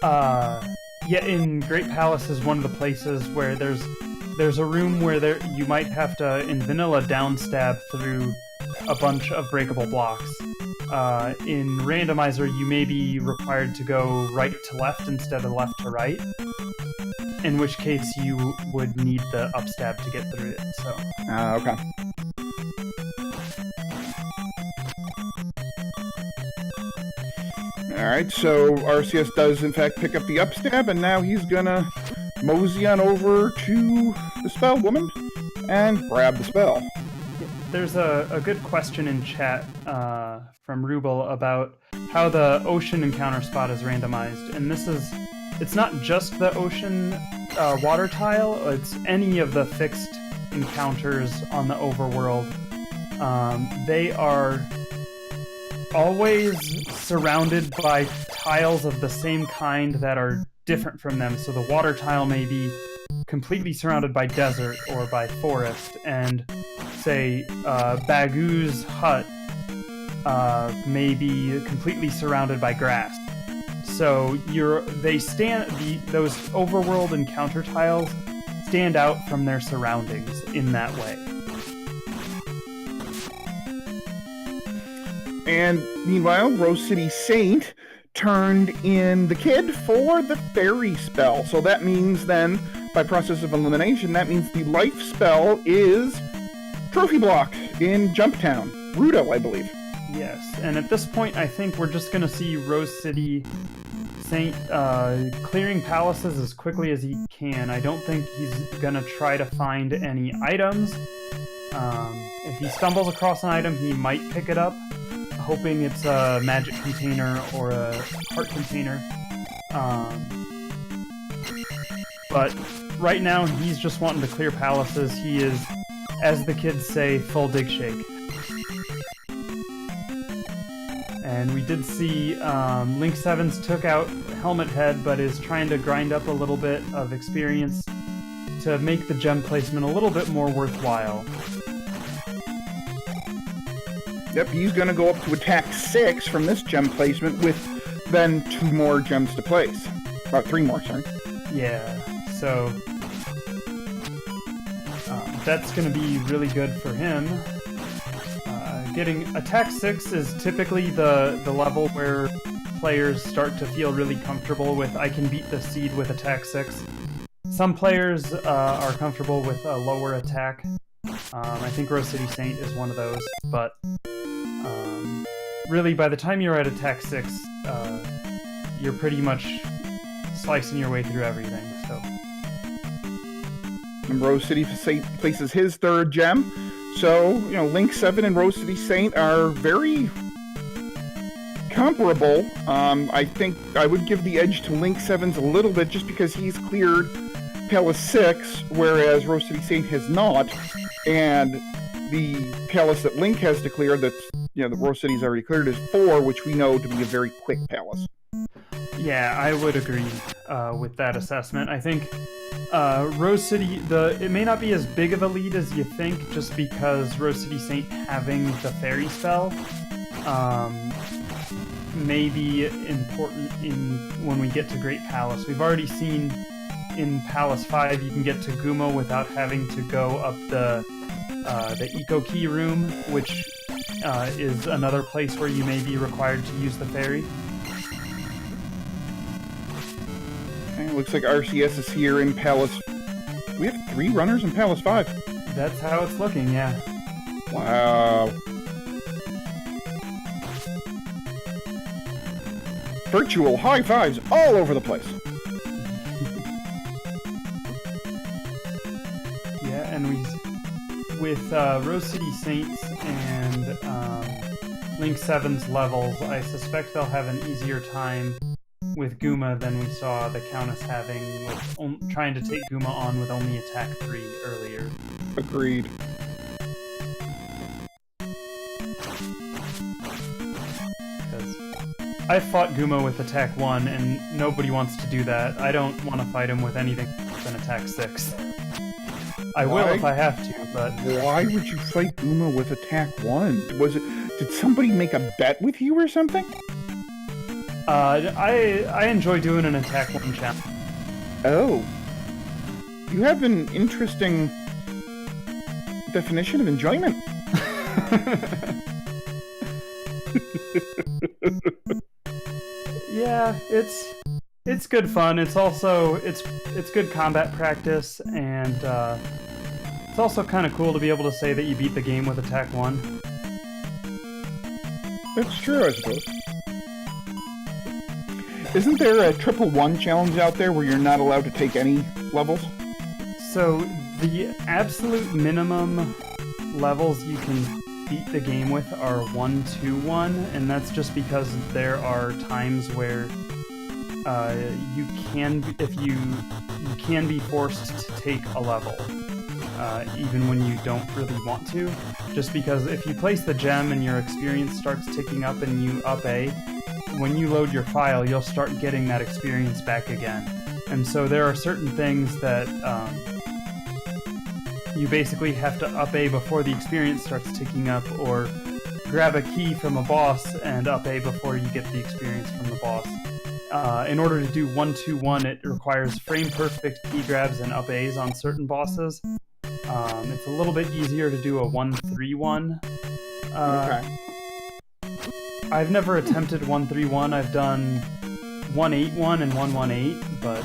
Yeah, in Great Palace is one of the places where there's a room where you might have to, in vanilla, downstab through a bunch of breakable blocks. In Randomizer, you may be required to go right to left instead of left to right, in which case you would need the upstab to get through it. So. Okay. Alright, so RCS does in fact pick up the upstab, and now he's gonna mosey on over to the spell woman and grab the spell. There's a good question in chat from Rubel about how the ocean encounter spot is randomized, and it's not just the ocean water tile, it's any of the fixed encounters on the overworld. They are always surrounded by tiles of the same kind that are different from them. So the water tile may be completely surrounded by desert or by forest, and say Bagu's hut may be completely surrounded by grass. So those overworld encounter tiles stand out from their surroundings in that way. And meanwhile, Rose City Saint turned in the kid for the fairy spell. So that means then, by process of elimination, that means the life spell is Trophy Block in Jumptown. Rudo, I believe. Yes, and at this point, I think we're just going to see Rose City Saint clearing palaces as quickly as he can. I don't think he's going to try to find any items. If he stumbles across an item, he might pick it up, hoping it's a magic container or a heart container. But right now, he's just wanting to clear palaces. He is, as the kids say, full dig shake. And we did see Link Sevens took out Helmet Head, but is trying to grind up a little bit of experience to make the gem placement a little bit more worthwhile. Yep, he's going to go up to attack 6 from this gem placement with then 2 more gems to place. 3 more, sorry. Yeah, so that's going to be really good for him. Getting attack 6 is typically the level where players start to feel really comfortable with, I can beat the seed with attack 6. Some players are comfortable with a lower attack. I think Rose City Saint is one of those, but really by the time you're at attack 6, you're pretty much slicing your way through everything. So. And Rose City Saint places his 3rd gem. So, Link 7 and Rose City Saint are very comparable. I think I would give the edge to Link 7's a little bit just because he's cleared Palace 6, whereas Rose City Saint has not. And the palace that Link has to clear, that the Rose City's already cleared, is 4, which we know to be a very quick palace. Yeah, I would agree with that assessment. I think Rose City, it may not be as big of a lead as you think, just because Rose City Saint having the fairy spell may be important when we get to Great Palace. We've already seen in Palace 5 you can get to Gumo without having to go up the Eco Key room, which is another place where you may be required to use the fairy. Okay, looks like RCS is here in Palace. We have 3 runners in Palace 5. That's how it's looking, yeah. Wow. Virtual high fives all over the place. with Rose City Saints and Link 7's levels, I suspect they'll have an easier time with Guma than we saw the Countess having with trying to take Guma on with only attack 3 earlier. Agreed. I fought Guma with attack 1, and nobody wants to do that. I don't want to fight him with anything than attack 6. I will if I have to, but... Why would you fight Guma with attack 1? Did somebody make a bet with you or something? I enjoy doing an attack 1 challenge. Oh. You have an interesting definition of enjoyment. Yeah, it's good fun. It's also it's good combat practice, and it's also kind of cool to be able to say that you beat the game with attack 1. That's true, I suppose. Isn't there a 111 challenge out there where you're not allowed to take any levels? So the absolute minimum levels you can beat the game with are 1-1, and that's just because there are times where you can be forced to take a level, even when you don't really want to. Just because if you place the gem and your experience starts ticking up and you up A, when you load your file, you'll start getting that experience back again. And so there are certain things that you basically have to up A before the experience starts ticking up, or grab a key from a boss and up A before you get the experience from the boss. In order to do 1-1, it requires frame-perfect key grabs and up A's on certain bosses. It's a little bit easier to do a 1-3-1. Okay. I've never attempted 1-3-1. I've done 1-8-1 and 1-1-8, but...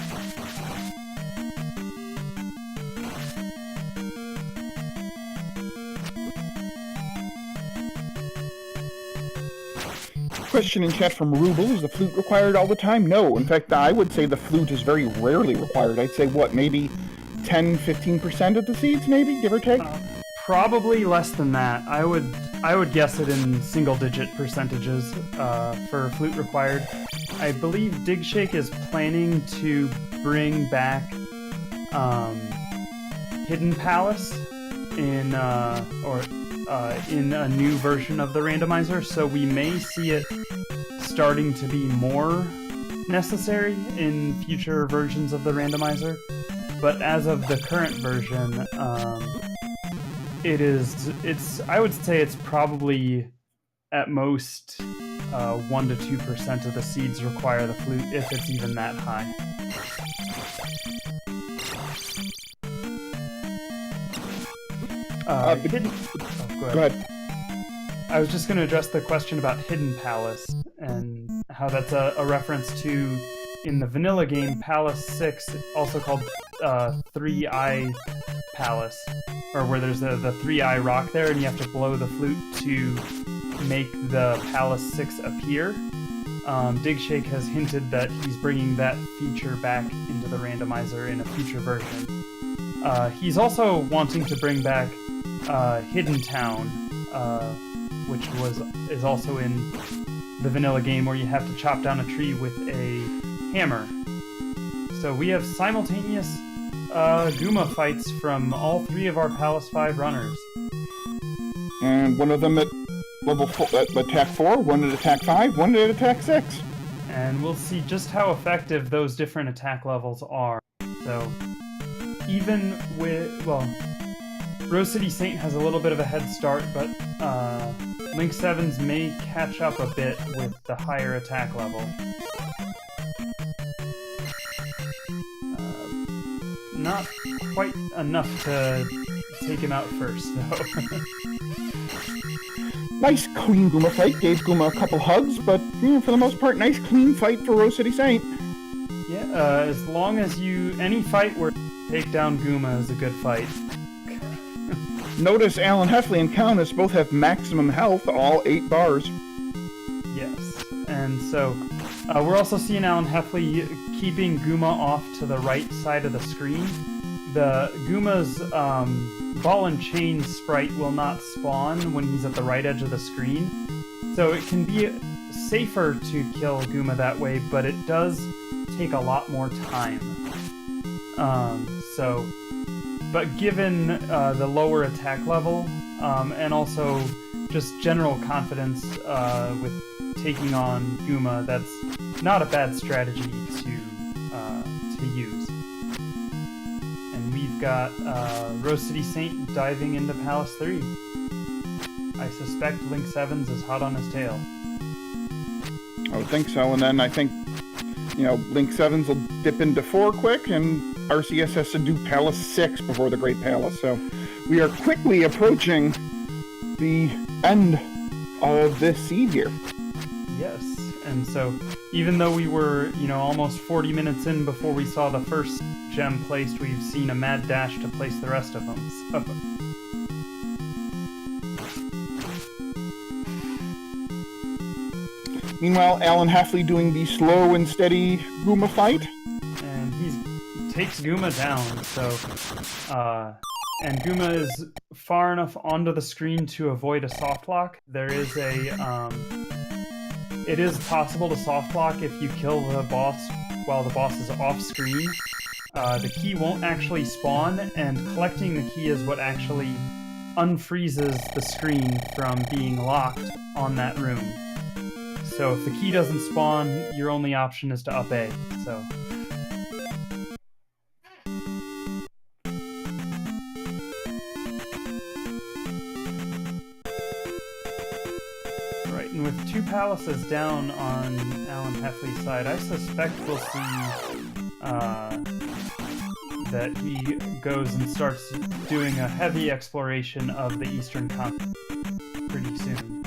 Question in chat from Ruble, is the flute required all the time? No, in fact, I would say the flute is very rarely required. I'd say, what, maybe 10-15% of the seeds, maybe, give or take? Probably less than that. I would guess it in single-digit percentages for flute required. I believe Dig Shake is planning to bring back Hidden Palace in a new version of the randomizer, so we may see it starting to be more necessary in future versions of the randomizer. But as of the current version, I would say it's probably at most 1 to 2% of the seeds require the flute, if it's even that high. Go ahead. I was just going to address the question about Hidden Palace and how that's a reference to, in the vanilla game, Palace 6, also called 3-Eye Palace, or where there's the 3-Eye rock there, and you have to blow the flute to make the Palace 6 appear. Dig Shake has hinted that he's bringing that feature back into the randomizer in a future version. He's also wanting to bring back Hidden Town, which is also in the vanilla game, where you have to chop down a tree with a hammer. So we have simultaneous Guma fights from all 3 of our Palace 5 runners. And one of them at level 4, at attack 4, one at attack 5, one at attack 6. And we'll see just how effective those different attack levels are. So even with, well, Rose City Saint has a little bit of a head start, but Link 7's may catch up a bit with the higher attack level. Not quite enough to take him out first, though. Nice clean Guma fight, gave Guma a couple hugs, but for the most part, nice clean fight for Rose City Saint. Yeah, as long as any fight where you take down Guma is a good fight. Notice Alan Heffley and Countess both have maximum health, all 8 bars. Yes, and so we're also seeing Alan Heffley keeping Guma off to the right side of the screen, the Guma's ball and chain sprite will not spawn when he's at the right edge of the screen. So it can be safer to kill Guma that way, but it does take a lot more time. But given the lower attack level, and also just general confidence with taking on Guma, that's not a bad strategy to use. And we've got Rose City Saint diving into Palace 3. I suspect Link 7's is hot on his tail. I would think so, and then I think, Link 7's will dip into 4 quick, and RCS has to do Palace 6 before the Great Palace. So we are quickly approaching the end of this seed here. Yes, and so even though we were, almost 40 minutes in before we saw the first gem placed, we've seen a mad dash to place the rest of them. So. Meanwhile, Alan Heffley doing the slow and steady Guma fight. And he takes Guma down, so... and Guma is far enough onto the screen to avoid a soft lock. There is a... it is possible to soft lock if you kill the boss while the boss is off screen. The key won't actually spawn, and collecting the key is what actually unfreezes the screen from being locked on that room. So if the key doesn't spawn, your only option is to up A. So. Right, and with 2 palaces down on Alan Heffley's side, I suspect we'll see that he goes and starts doing a heavy exploration of the Eastern continent pretty soon.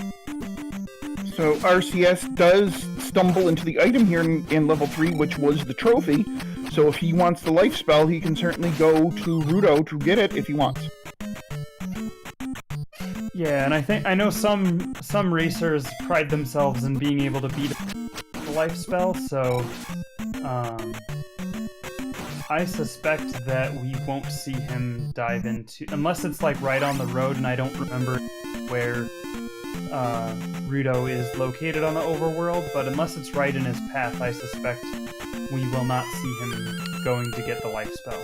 So RCS does stumble into the item here in level 3, which was the trophy. So if he wants the life spell, he can certainly go to Rudo to get it if he wants. Yeah, and I know some racers pride themselves in being able to beat the life spell, so I suspect that we won't see him dive into, unless it's like right on the road and I don't remember where Rudo is located on the overworld, but unless it's right in his path, I suspect we will not see him going to get the life spell.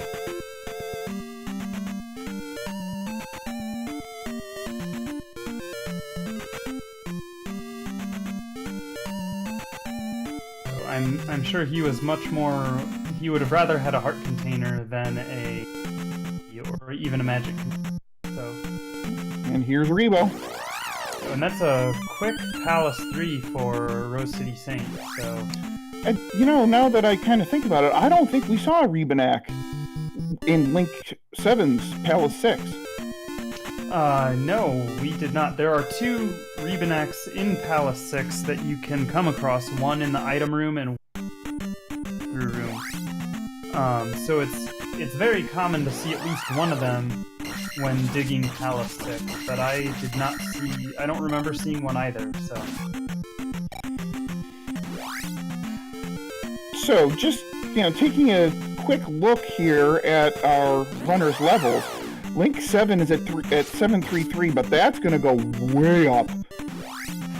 So I'm sure he was much more, he would have rather had a heart container than or even a magic container. So. And here's Rebo. And that's a quick Palace 3 for Rose City Saint, so... And, now that I kind of think about it, I don't think we saw a Rebanak in Link 7's Palace 6. No, we did not. There are 2 Rebanaks in Palace 6 that you can come across, one in the item room and one room. So it's very common to see at least one of them when digging Palace 6, but I don't remember seeing one either, so... So, just, taking a quick look here at our runner's levels, Link 7 is at 733, but that's going to go way up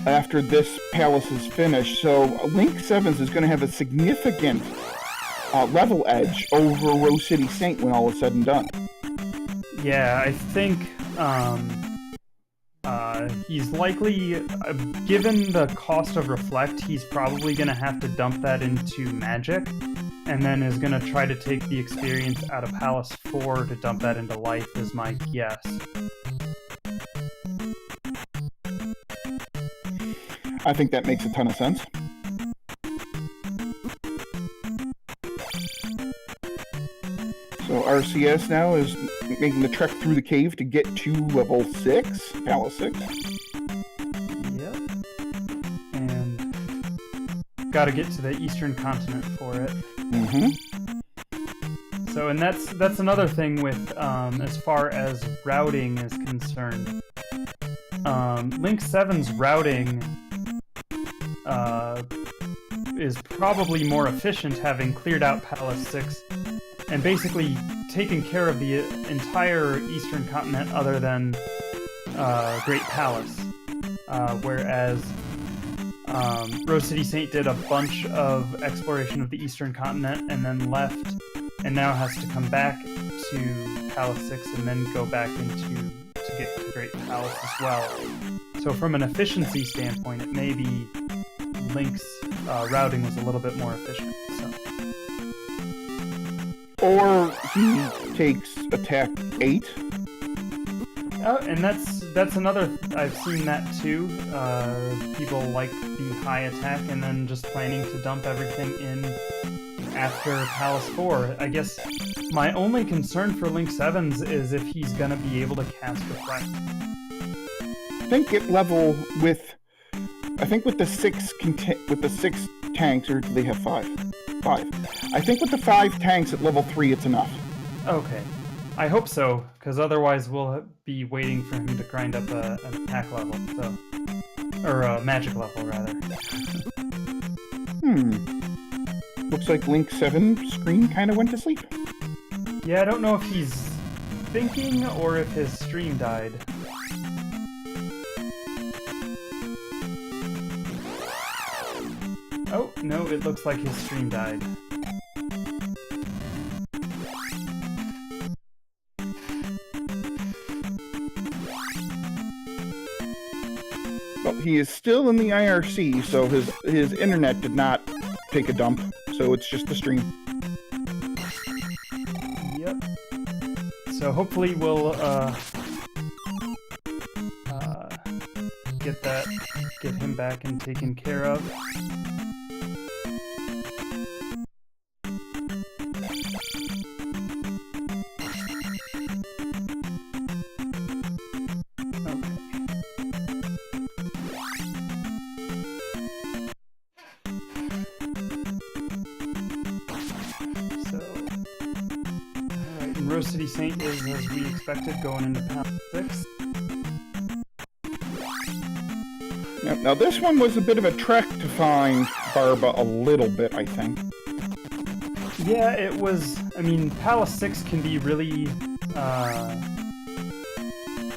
after this Palace is finished, so Link 7's is going to have a significant level edge over Rose City Saint when all is said and done. Yeah, I think he's likely, given the cost of Reflect, he's probably going to have to dump that into Magic, and then is going to try to take the experience out of Palace 4 to dump that into Life, is my guess. I think that makes a ton of sense. So RCS now is making the trek through the cave to get to level 6, Palace 6. Yep. And gotta get to the Eastern continent for it. Mm-hmm. So, and that's another thing with, as far as routing is concerned. Link 7's routing is probably more efficient, having cleared out Palace 6 and basically taken care of the entire eastern continent other than Great Palace, whereas Rose City Saint did a bunch of exploration of the eastern continent and then left, and now has to come back to Palace 6 and then go back to get to Great Palace as well. So from an efficiency standpoint, it may be Link's routing was a little bit more efficient. So. Or he takes attack 8. Oh, and that's another. I've seen that too. People like the high attack and then just planning to dump everything in after Palace 4. I guess my only concern for Link 7's is if he's gonna be able to cast Reflect. I think at level with, I think with the 6 tanks, or do they have 5? 5. I think with the 5 tanks at level 3, it's enough. Okay. I hope so, because otherwise we'll be waiting for him to grind up an attack level, so... Or a magic level, rather. Looks like Link 7's screen kind of went to sleep. Yeah, I don't know if he's thinking or if his stream died. Oh, no, it looks like his stream died. Well, he is still in the IRC, so his internet did not take a dump, so it's just the stream. Yep. So hopefully we'll get him back and taken care of. Rose City Saint is, as we expected, going into Palace 6. Now this one was a bit of a trek to find Barba a little bit, I think. Yeah, it was. I mean, Palace 6 can be really,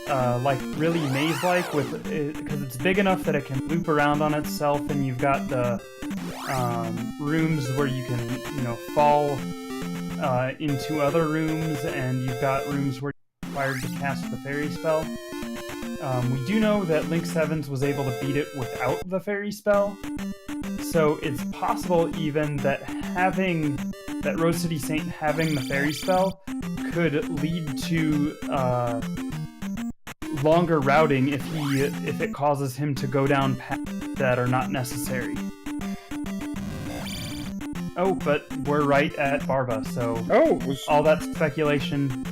like, really maze-like, with because it's big enough that it can loop around on itself, and you've got the rooms where you can, you know, fall into other rooms, and you've got rooms where you're required to cast the fairy spell. We do know that Link 7's was able to beat it without the fairy spell, so it's possible even that Rose City Saint having the fairy spell could lead to longer routing if it causes him to go down paths that are not necessary. Oh, but we're right at Barba, so all that speculation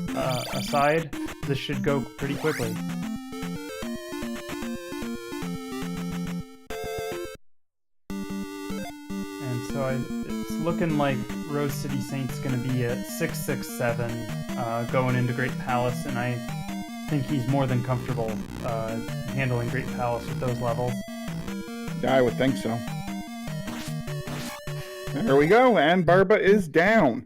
aside, this should go pretty quickly. And so it's looking like Rose City Saint's going to be at 667 going into Great Palace, and I think he's more than comfortable handling Great Palace with those levels. I would think so. There we go, and Barba is down.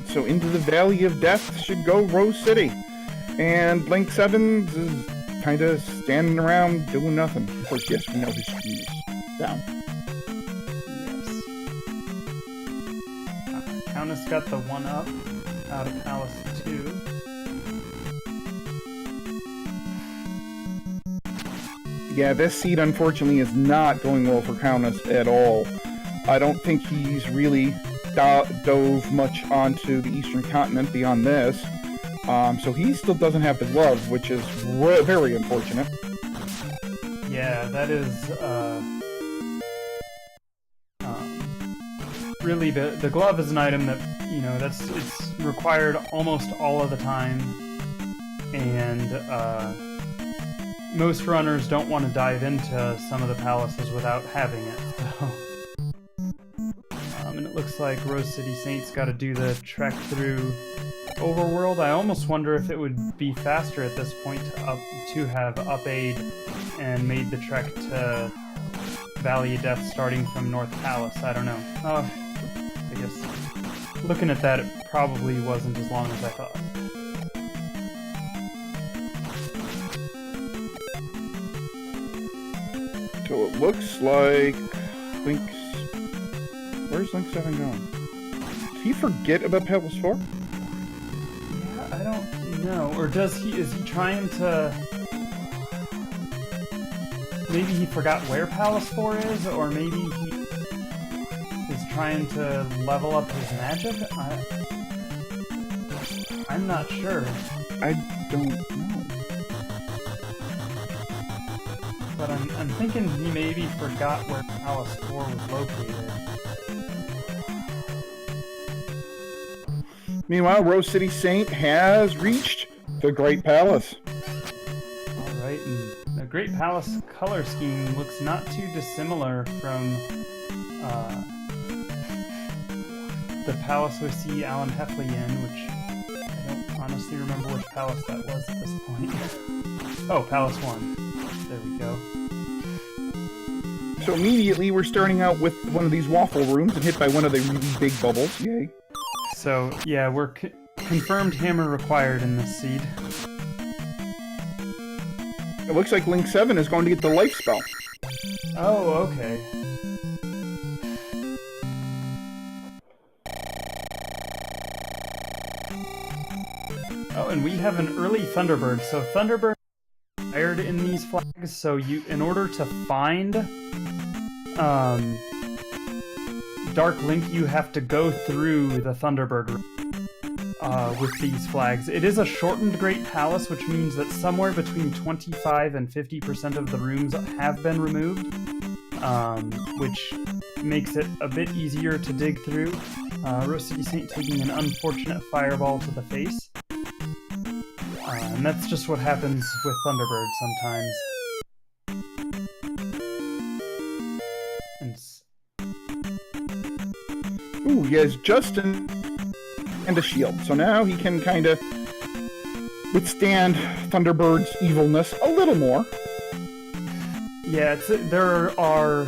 So into the Valley of Death should go Rose City. And Link 7's is kind of standing around doing nothing. Of course, yes, we know his screen is down. Yes. Countess got the 1-up out of Palace 2. Yeah, this seed unfortunately is not going well for Countess at all. I don't think he's really dove much onto the Eastern Continent beyond this. So he still doesn't have the glove, which is very unfortunate. Yeah, that is really the glove is an item that, you know, it's required almost all of the time, and most runners don't want to dive into some of the palaces without having it. So And it looks like Rose City Saints got to do the trek through Overworld. I almost wonder if it would be faster at this point to have up-aid and made the trek to Valley of Death starting from North Palace. I don't know. I guess looking at that, it probably wasn't as long as I thought. So it looks like Link's... Where's Link 7 going? Did he forget about Palace 4? Yeah, I don't know. Or is he trying to... Maybe he forgot where Palace 4 is, or maybe he is trying to level up his magic? I'm not sure. I don't know. But I'm thinking he maybe forgot where Palace 4 was located. Meanwhile, Rose City Saint has reached the Great Palace. Alright, and the Great Palace color scheme looks not too dissimilar from the palace we see Alan Heffley in, which I don't honestly remember which palace that was at this point. Oh, Palace 1. There we go. So immediately we're starting out with one of these waffle rooms and hit by one of the really big bubbles. Yay. So, yeah, we're confirmed hammer required in this seed. It looks like Link 7 is going to get the life spell. Oh, okay. Oh, and we have an early Thunderbird. So Thunderbird is required in these flags, so in order to find Dark Link, you have to go through the Thunderbird with these flags. It is a shortened Great Palace, which means that somewhere between 25 and 50% of the rooms have been removed, which makes it a bit easier to dig through. Rose City Saint taking an unfortunate fireball to the face. And that's just what happens with Thunderbird sometimes. Ooh, he has Justin and a shield. So now he can kind of withstand Thunderbird's evilness a little more. Yeah, there are...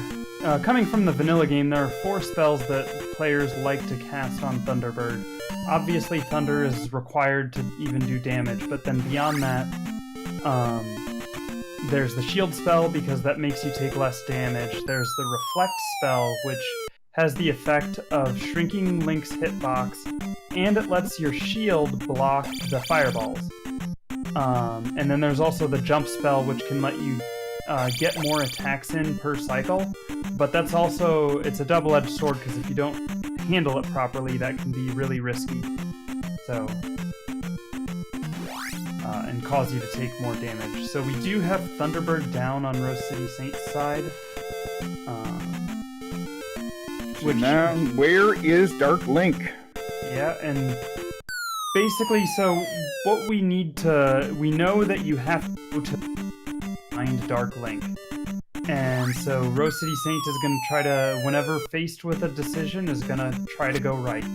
coming from the vanilla game, there are 4 spells that players like to cast on Thunderbird. Obviously, Thunder is required to even do damage, but then beyond that, there's the shield spell, because that makes you take less damage. There's the reflect spell, which has the effect of shrinking Link's hitbox, and it lets your shield block the fireballs. And then there's also the jump spell, which can let you get more attacks in per cycle, but that's also, it's a double-edged sword, because if you don't handle it properly, that can be really risky. So, and cause you to take more damage. So we do have Thunderbird down on Rose City Saint's side. So now, where is Dark Link? Yeah, and basically, so what we need to, we know that you have to go to find Dark Link. And so Rose City Saint is going to try to, whenever faced with a decision, is going to try to go right.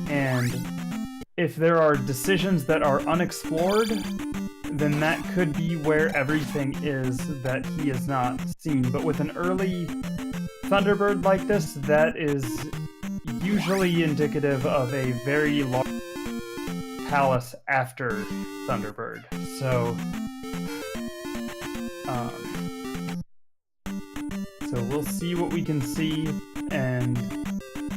And if there are decisions that are unexplored, then that could be where everything is that he has not seen. But with an early Thunderbird like this, that is usually indicative of a very large palace after Thunderbird. So we'll see what we can see, and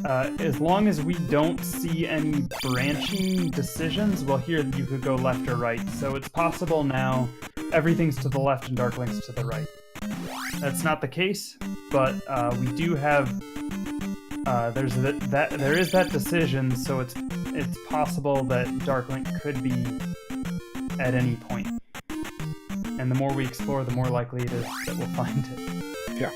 as long as we don't see any branching decisions, well, here you could go left or right. So it's possible now everything's to the left and Dark Link's to the right. That's not the case, but we do have there is that decision, so it's possible that Dark Link could be at any point. And the more we explore, the more likely it is that we'll find it. Yeah.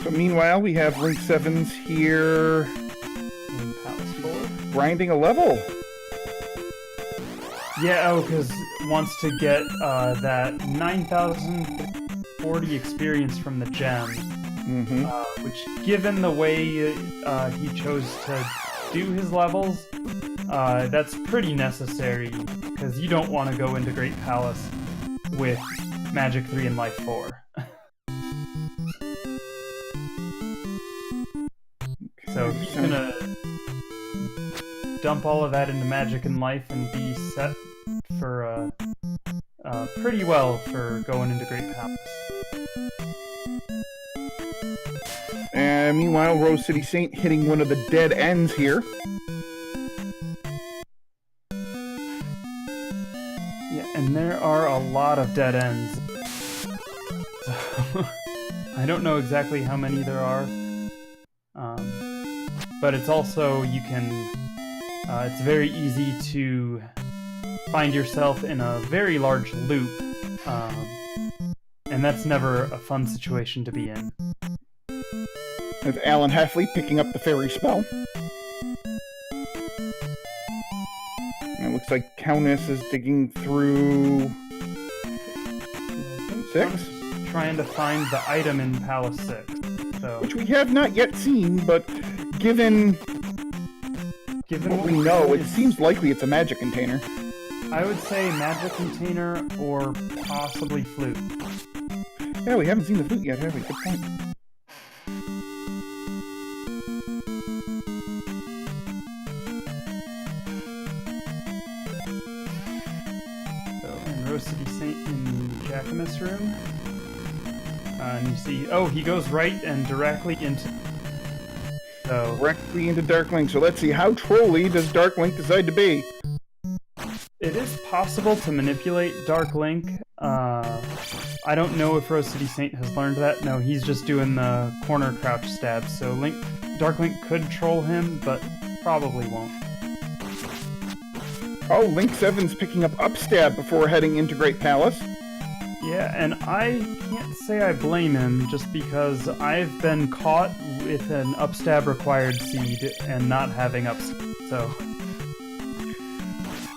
So meanwhile, we have Link 7's here In Palace 4. grinding a level. Yeah, because wants to get that 9,040 experience from the gem. which, given the way he chose to do his levels, that's pretty necessary, because you don't want to go into Great Palace with Magic 3 and Life 4. So he's gonna dump all of that into Magic and Life and be set for pretty well for going into Great Palace. And meanwhile, Rose City Saint hitting one of the dead ends here. Yeah, and there are a lot of dead ends. So I don't know exactly how many there are. But it's also, you can, it's very easy to find yourself in a very large loop. And that's never a fun situation to be in. With Alan Heffley picking up the fairy spell. And it looks like Countess is digging through 6? Trying to find the item in Palace 6. So, which we have not yet seen, but given what we know, it seems likely it's a magic container. I would say magic container or possibly flute. Yeah, we haven't seen the flute yet, have we? Good point. Rose City Saint in Jacquemus room. And you see, oh, he goes right and directly into... So, directly into Dark Link. So let's see, how trolly does Dark Link decide to be? It is possible to manipulate Dark Link. I don't know if Rose City Saint has learned that. No, he's just doing the corner crouch stab. So Dark Link could troll him, but probably won't. Oh, Link 7's picking up upstab before heading into Great Palace. Yeah, and I can't say I blame him, just because I've been caught with an upstab required seed and not having upstab, so...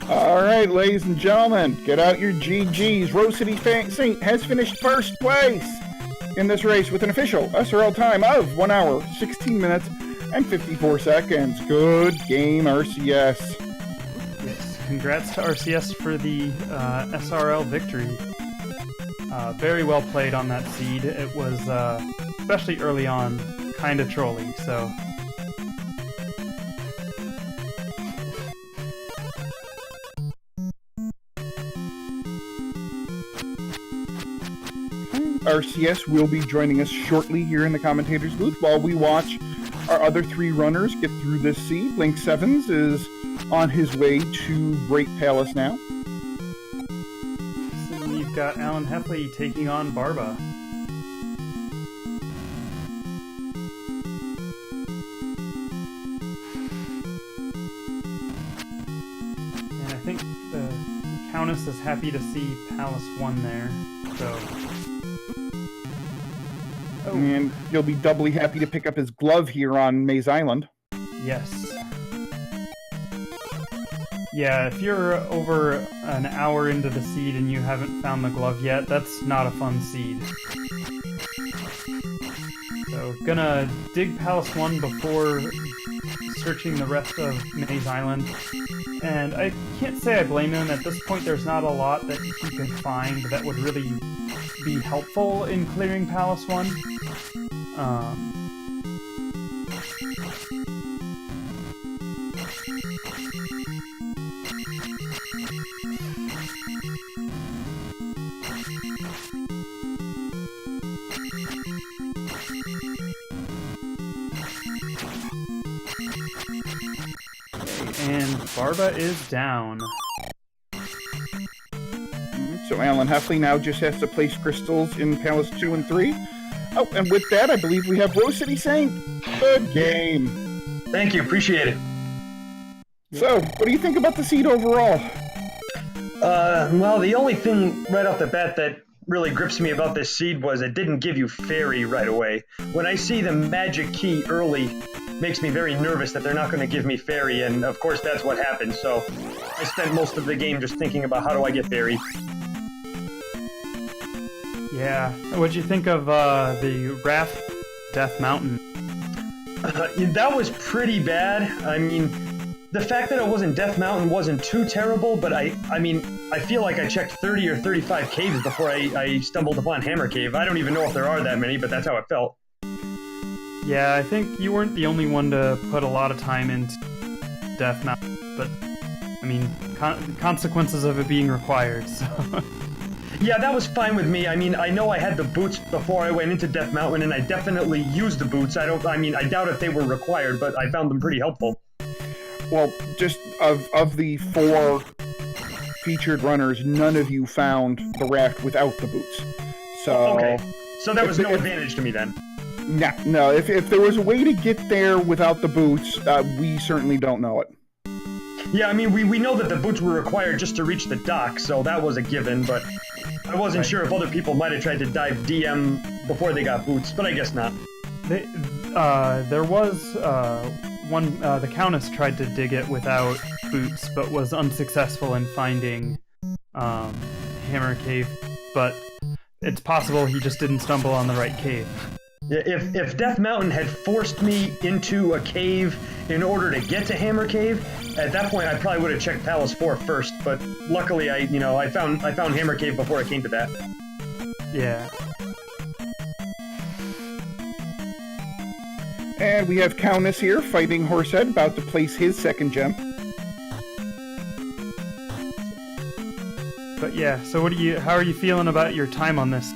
Alright, ladies and gentlemen, get out your GGs. Rose City Saint has finished first place in this race with an official SRL time of 1 hour, 16 minutes, and 54 seconds. Good game, RCS. Yes, congrats to RCS for the SRL victory. Very well played on that seed. It was, especially early on, kind of trolly, so... RCS will be joining us shortly here in the commentator's booth while we watch our other 3 runners get through this seed. Link 7's is on his way to Great Palace now. So we've got Alan Heffley taking on Barba. And I think the Countess is happy to see Palace 1 there, so... Oh. And he'll be doubly happy to pick up his glove here on Maze Island. Yes. Yeah, if you're over an hour into the seed and you haven't found the glove yet, that's not a fun seed. So, gonna dig Palace 1 before searching the rest of Maze Island. And I can't say I blame him. At this point, there's not a lot that he could find that would really be helpful in clearing Palace 1. And Barba is down. So Alan Heffley now just has to place crystals in Palace 2 and 3. Oh, and with that, I believe we have Rose City Saint. Good game. Thank you, appreciate it. So, what do you think about the seed overall? Well, the only thing right off the bat that really grips me about this seed was it didn't give you fairy right away. When I see the magic key early, makes me very nervous that they're not going to give me fairy, and of course that's what happened, so I spent most of the game just thinking about how do I get fairy. Yeah. What'd you think of the raft Death Mountain. That was pretty bad. I mean, the fact that it wasn't Death Mountain wasn't too terrible, but I feel like I checked 30 or 35 caves before I stumbled upon Hammer Cave. I don't even know if there are that many, but that's how it felt. Yeah, I think you weren't the only one to put a lot of time into Death Mountain, but I mean, consequences of it being required, so... Yeah, that was fine with me. I mean, I know I had the boots before I went into Death Mountain, and I definitely used the boots. I doubt if they were required, but I found them pretty helpful. Well, just of the 4 featured runners, none of you found the raft without the boots. So okay, so there was no advantage to me then. No. If there was a way to get there without the boots, we certainly don't know it. Yeah, I mean, we know that the boots were required just to reach the dock, so that was a given, but I wasn't sure if other people might have tried to dive DM before they got boots, but I guess not. There was one, the Countess tried to dig it without boots, but was unsuccessful in finding Hammer Cave, but it's possible he just didn't stumble on the right cave. Yeah, if Death Mountain had forced me into a cave in order to get to Hammer Cave, at that point I probably would have checked Palace 4 first, but luckily I found Hammer Cave before I came to that. Yeah. And we have Countess here fighting Horsehead, about to place his second gem. But yeah, so how are you feeling about your time on this?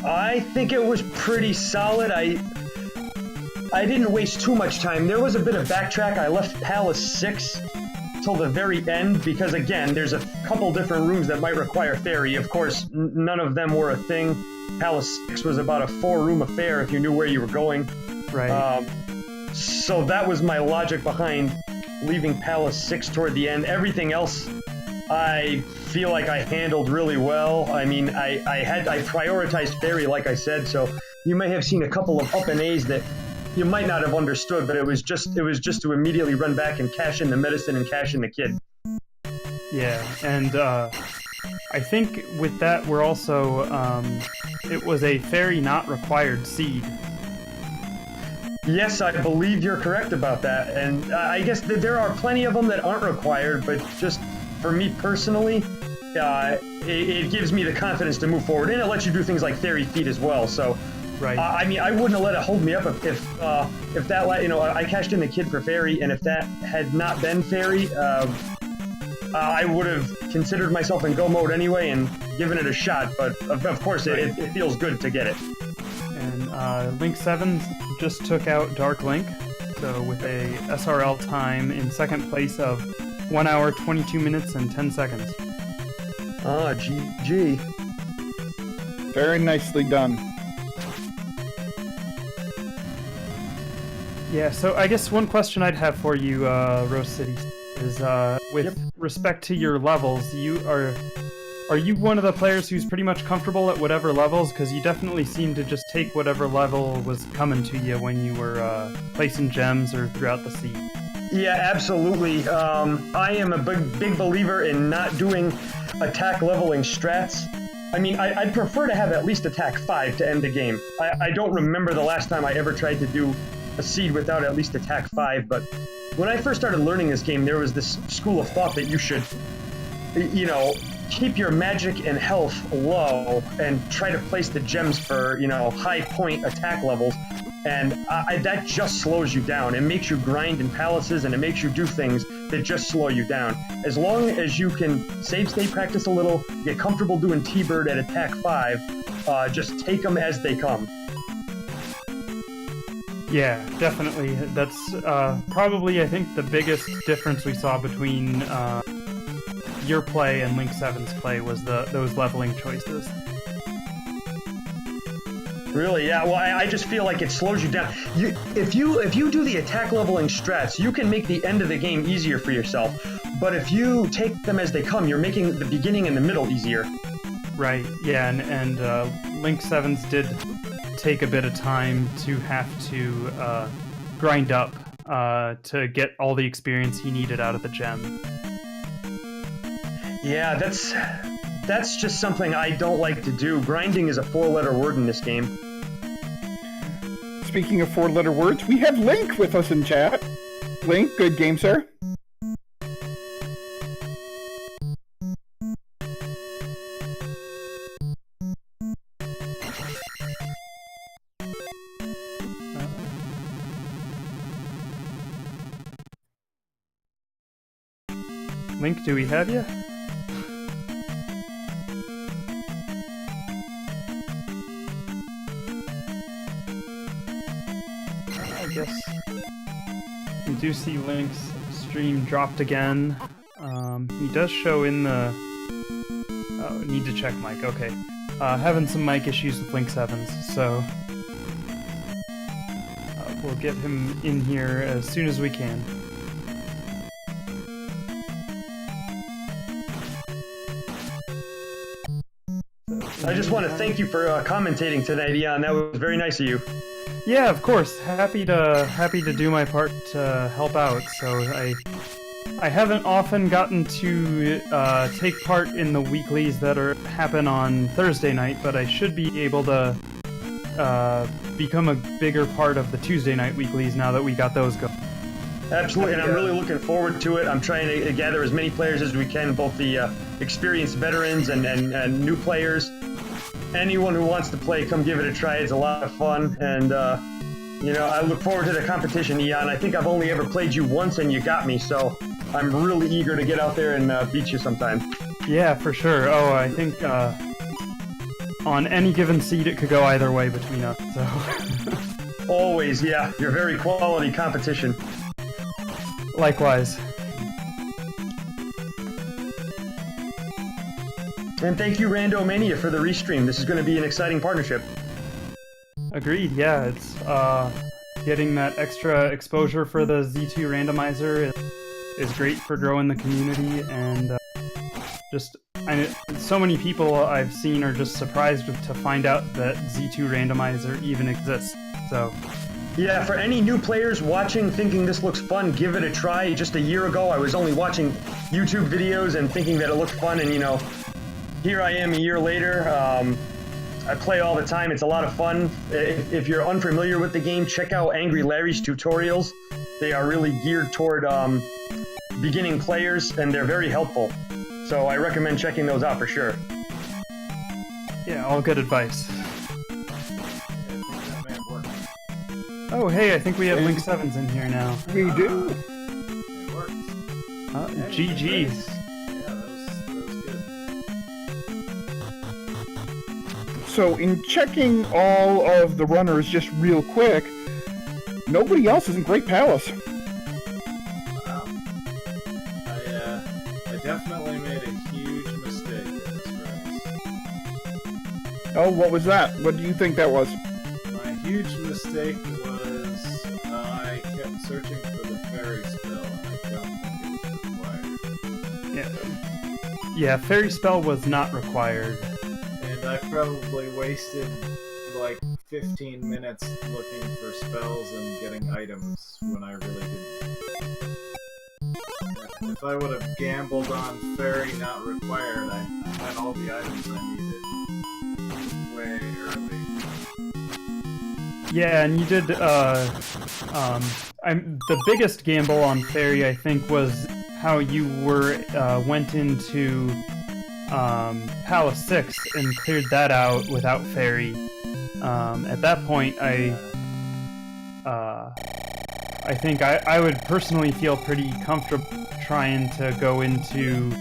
I think it was pretty solid. I didn't waste too much time. There was a bit of backtrack. I left Palace 6 till the very end because, again, there's a couple different rooms that might require fairy. Of course, none of them were a thing. Palace 6 was about a 4-room affair if you knew where you were going. Right. So that was my logic behind leaving Palace 6 toward the end. Everything else, I feel like I handled really well. I mean, I prioritized fairy, like I said, so you may have seen a couple of up and A's that you might not have understood, but it was just to immediately run back and cash in the medicine and cash in the kid. Yeah, and I think with that we're also it was a fairy not required seed. Yes, I believe you're correct about that, and I guess that there are plenty of them that aren't required, but just for me personally, it gives me the confidence to move forward, and it lets you do things like fairy feet as well. So, right. I mean, I wouldn't have let it hold me up if that, I cashed in the kid for fairy, and if that had not been fairy, I would have considered myself in go mode anyway and given it a shot. But of course, it feels good to get it. And Link 7 just took out Dark Link, so with a SRL time in second place of 1 hour, 22 minutes, and 10 seconds. Ah, GG. Very nicely done. Yeah, so I guess one question I'd have for you, Rose City, is with respect to your levels, are you one of the players who's pretty much comfortable at whatever levels? Because you definitely seem to just take whatever level was coming to you when you were placing gems or throughout the seed. Yeah, absolutely. I am a big believer in not doing attack leveling strats. I mean, I'd prefer to have at least attack 5 to end the game. I don't remember the last time I ever tried to do a seed without at least attack 5, but when I first started learning this game, there was this school of thought that you should, keep your magic and health low and try to place the gems for, high point attack levels. And that just slows you down. It makes you grind in palaces, and it makes you do things that just slow you down. As long as you can save state practice a little, get comfortable doing T-Bird at attack 5, just take them as they come. Yeah, definitely. That's probably, I think, the biggest difference we saw between your play and Link 7's play was those leveling choices. Really, yeah. Well, I just feel like it slows you down. If you do the attack leveling strats, you can make the end of the game easier for yourself. But if you take them as they come, you're making the beginning and the middle easier. Right. Yeah, and Link 7's did take a bit of time to have to grind up to get all the experience he needed out of the gem. Yeah, that's just something I don't like to do. Grinding is a 4-letter word in this game. speaking of four-letter words, we have Link with us in chat. Link, good game, sir. Link, do we have you? I guess we do see Link's stream dropped again. He does show in the... Oh, need to check mic, okay. Having some mic issues with Link 7s, so... we'll get him in here as soon as we can. I just want to thank you for commentating tonight, Ian. That was very nice of you. Yeah, of course. Happy to do my part to help out. So I haven't often gotten to take part in the weeklies that happen on Thursday night, but I should be able to become a bigger part of the Tuesday night weeklies now that we got those going. Absolutely, and I'm really looking forward to it. I'm trying to gather as many players as we can, both the experienced veterans and new players. Anyone who wants to play, come give it a try. It's a lot of fun, and I look forward to the competition, Ian. I think I've only ever played you once, and you got me, so I'm really eager to get out there and beat you sometime. Yeah, for sure. Oh, I think on any given seed, it could go either way between us. So always, yeah. You're very quality competition. Likewise. And thank you, Randomania, for the restream. This is going to be an exciting partnership. Agreed, yeah. It's getting that extra exposure for the Z2 randomizer is great for growing the community, and so many people I've seen are just surprised to find out that Z2 randomizer even exists. So yeah, for any new players watching thinking this looks fun, give it a try. Just a year ago, I was only watching YouTube videos and thinking that it looked fun, and here I am a year later. I play all the time. It's a lot of fun. If you're unfamiliar with the game, check out Angry Larry's tutorials. They are really geared toward beginning players, and they're very helpful. So I recommend checking those out for sure. Yeah, all good advice. Oh, hey, I think we have Link 7s in here now. We do. It works. GG's. Yeah, that was good. So in checking all of the runners just real quick, nobody else is in Great Palace. Wow. I definitely made a huge mistake in this race. Oh, what was that? What do you think that was? My huge mistake was I kept searching for the fairy spell, and I don't think it was required. Yeah, fairy spell was not required. And I probably wasted like 15 minutes looking for spells and getting items when I really didn't. If I would have gambled on fairy not required, I had all the items I needed way early. Yeah, and you did, the biggest gamble on fairy, I think, was how you went into, Palace 6 and cleared that out without fairy. At that point, I think I would personally feel pretty comfortable trying to go into,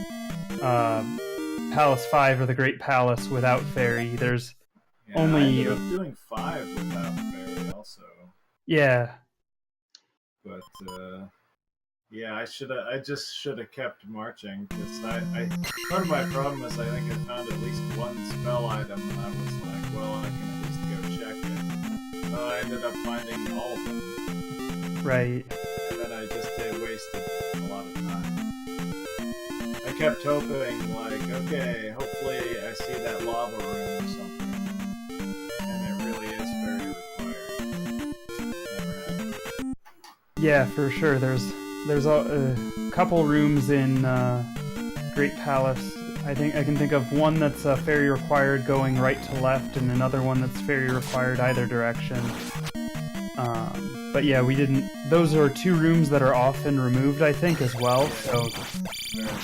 Palace 5 or the Great Palace without fairy. There's only... I ended up doing 5 without fairy also. Yeah. But, yeah, I just should have kept marching, because part of my problem is I think I found at least one spell item, and I was like, well, I can at least go check it. But I ended up finding all of them. Right. And then I just wasted a lot of time. I kept hoping, like, okay, hopefully I see that lava room or something. And it really is very required. Never happened. Yeah, for sure. There's a couple rooms in Great Palace. I can think of one that's fairy required going right to left, and another one that's fairy required either direction. But yeah, we didn't. Those are two rooms that are often removed, I think, as well. So, Very much, yeah.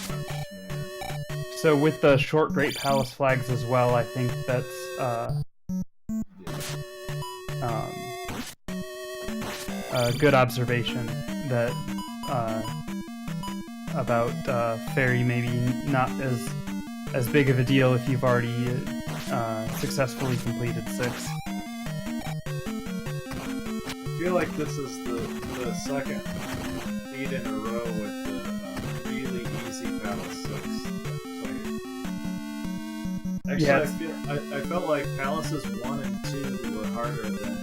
so with the short Great Palace flags as well, I think that's a good observation that about Fairy maybe not as big of a deal if you've already successfully completed 6. I feel like this is the second feed in a row with the really easy Palace 6 that played. Actually, Yeah. I felt like Palaces 1 and 2 were harder than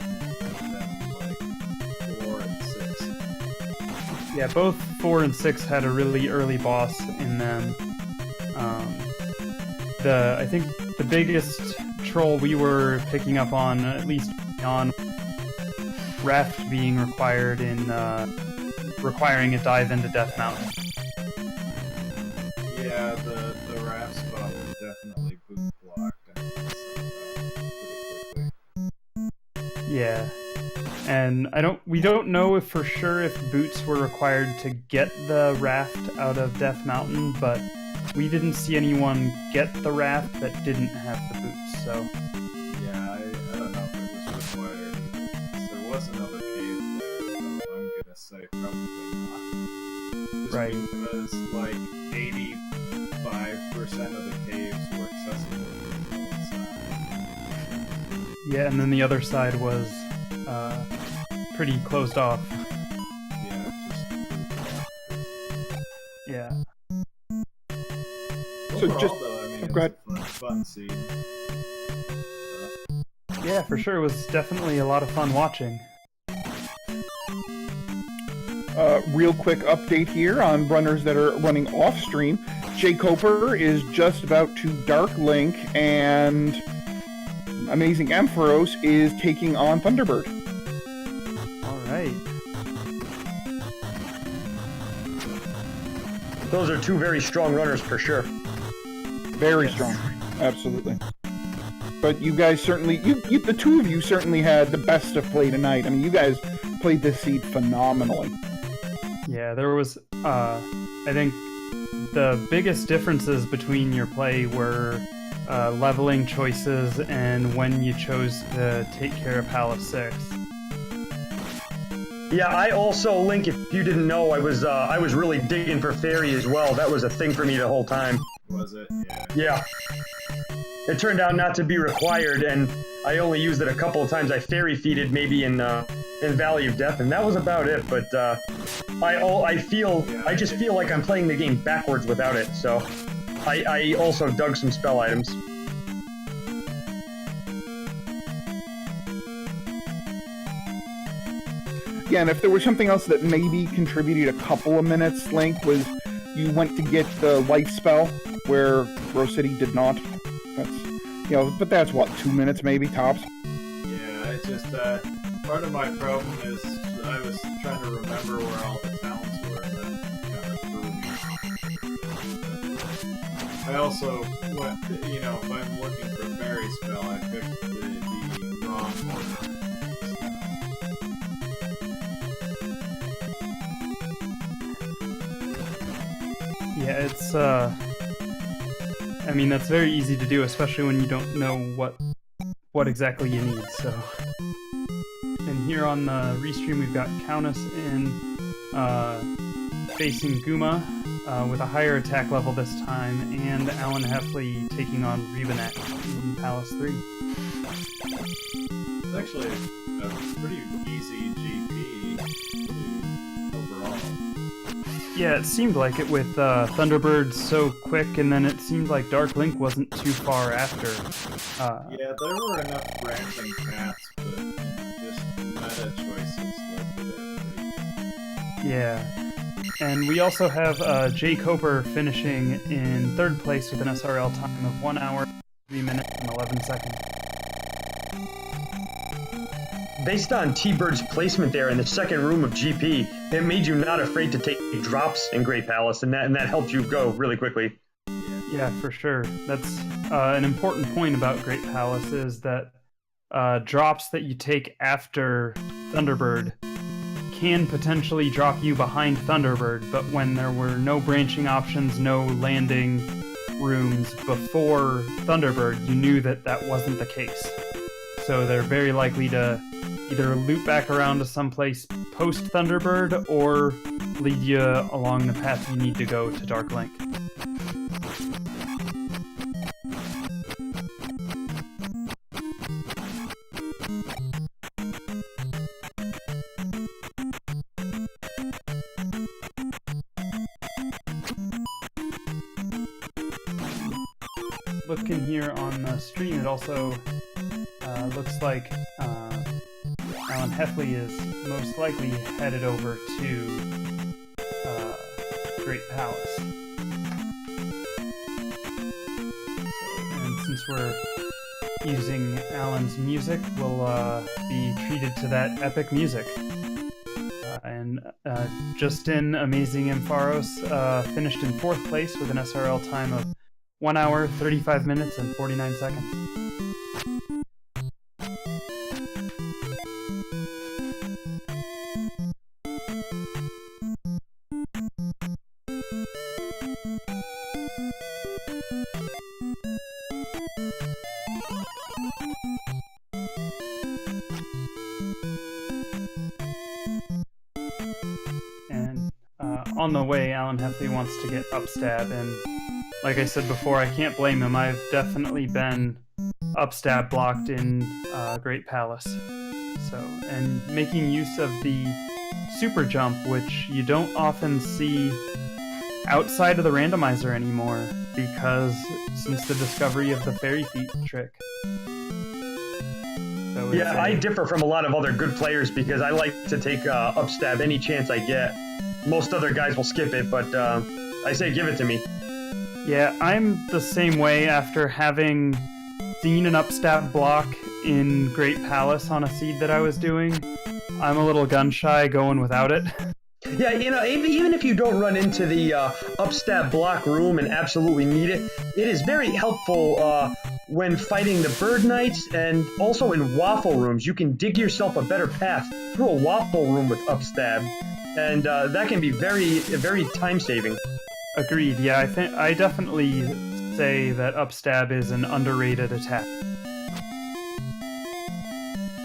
like 4 and 6. Yeah, both 4 and 6 had a really early boss in them. I think the biggest troll we were picking up on, at least on Raft being required in requiring a dive into Death Mountain. Yeah, the raft spot was definitely boot blocked and pretty quickly. Yeah, and we don't know if for sure if boots were required to get the raft out of Death Mountain, but we didn't see anyone get the raft that didn't have the boots. So Yeah, I don't know if it was required. There was another cave there, so I'm gonna say probably not. Just Right. because like 85% of the caves were accessible from one side. yeah, and then the other side was pretty closed off. Yeah, just boot blocked. Yeah. So Overall, just- though, I mean, it go was ahead. a fun scene. Yeah, for sure. It was definitely a lot of fun watching. Real quick update here on runners that are running off stream. Jay Coper is just about to Dark Link, and Amazing Ampharos is taking on Thunderbird. All right. Those are two very strong runners for sure. Very strong, absolutely. But you guys certainly, the two of you certainly had the best of play tonight. I mean, you guys played this seed phenomenally. Yeah, there was, I think the biggest differences between your play were leveling choices and when you chose to take care of Palace 6. Yeah, I also, Link, if you didn't know, I was really digging for Fairy as well. That was a thing for me the whole time. Was it? Yeah. Yeah. It turned out not to be required, and I only used it a couple of times. I fairy feeded maybe in Valley of Death, and that was about it. But I just feel like I'm playing the game backwards without it. So I also dug some spell items. Yeah, and if there was something else that maybe contributed a couple of minutes, Link, was you went to get the life spell where Rose City did not. That's, but that's what, 2 minutes maybe tops. Yeah, it's just part of my problem is I was trying to remember where all the towns were, and that kind of threw me. I also, if I'm looking for fairy spell, I picked the wrong order. Yeah, it's, I mean, that's very easy to do, especially when you don't know what exactly you need, so. And here on the restream, we've got Countess in, facing Guma, with a higher attack level this time, and Alan Heffley taking on Rebanek in Palace 3. It's actually a pretty easy GP overall. Yeah, it seemed like it with Thunderbird so quick, and then it seemed like Dark Link wasn't too far after. Yeah, there were enough branching paths, but just meta choices led to that pretty good. Yeah. And we also have Jay Coper finishing in 3rd place with an SRL time of 1 hour, 3 minutes, and 11 seconds. Based on T-Bird's placement there in the second room of GP, it made you not afraid to take drops in Great Palace, and that helped you go really quickly. Yeah, for sure. That's an important point about Great Palace is that drops that you take after Thunderbird can potentially drop you behind Thunderbird, but when there were no branching options, no landing rooms before Thunderbird, you knew that that wasn't the case. So they're very likely to either loop back around to someplace post Thunderbird or lead you along the path you need to go to Dark Link. Looking here on the stream, it also looks like Alan Heffley is most likely headed over to Great Palace. So, and since we're using Alan's music, we'll be treated to that epic music. And Justin Amazing Ampharos finished in 4th place with an SRL time of 1 hour, 35 minutes, and 49 seconds. And on the way, Alan Heffley wants to get upstab, and like I said before, I can't blame him. I've definitely been upstab blocked in Great Palace. So, and making use of the super jump, which you don't often see outside of the randomizer anymore, because since the discovery of the fairy feet trick. So yeah, I differ from a lot of other good players because I like to take upstab any chance I get. Most other guys will skip it, but I say give it to me. Yeah, I'm the same way after having seen an upstab block in Great Palace on a seed that I was doing. I'm a little gun-shy going without it. Yeah, you know, even if you don't run into the upstab block room and absolutely need it, it is very helpful when fighting the Bird Knights and also in waffle rooms. You can dig yourself a better path through a waffle room with upstab, and that can be very time-saving. Agreed. Yeah, I definitely say that upstab is an underrated attack.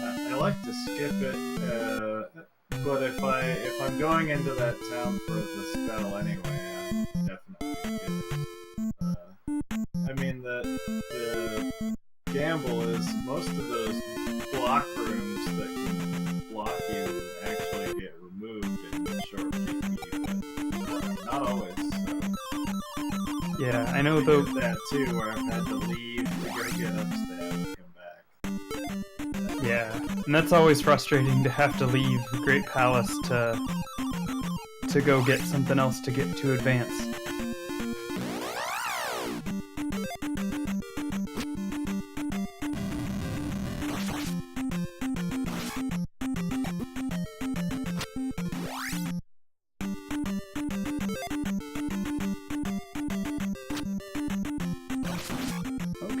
I like to skip it, but if I'm going into that town for the spell anyway, I definitely get it. I mean the gamble is most of those block rooms that can block you actually get removed in short PP, but not always. Yeah, I know though. That too, where I've had to leave to go get upstab and come back. Yeah, and that's always frustrating to have to leave Great Palace to go get something else to get to advance.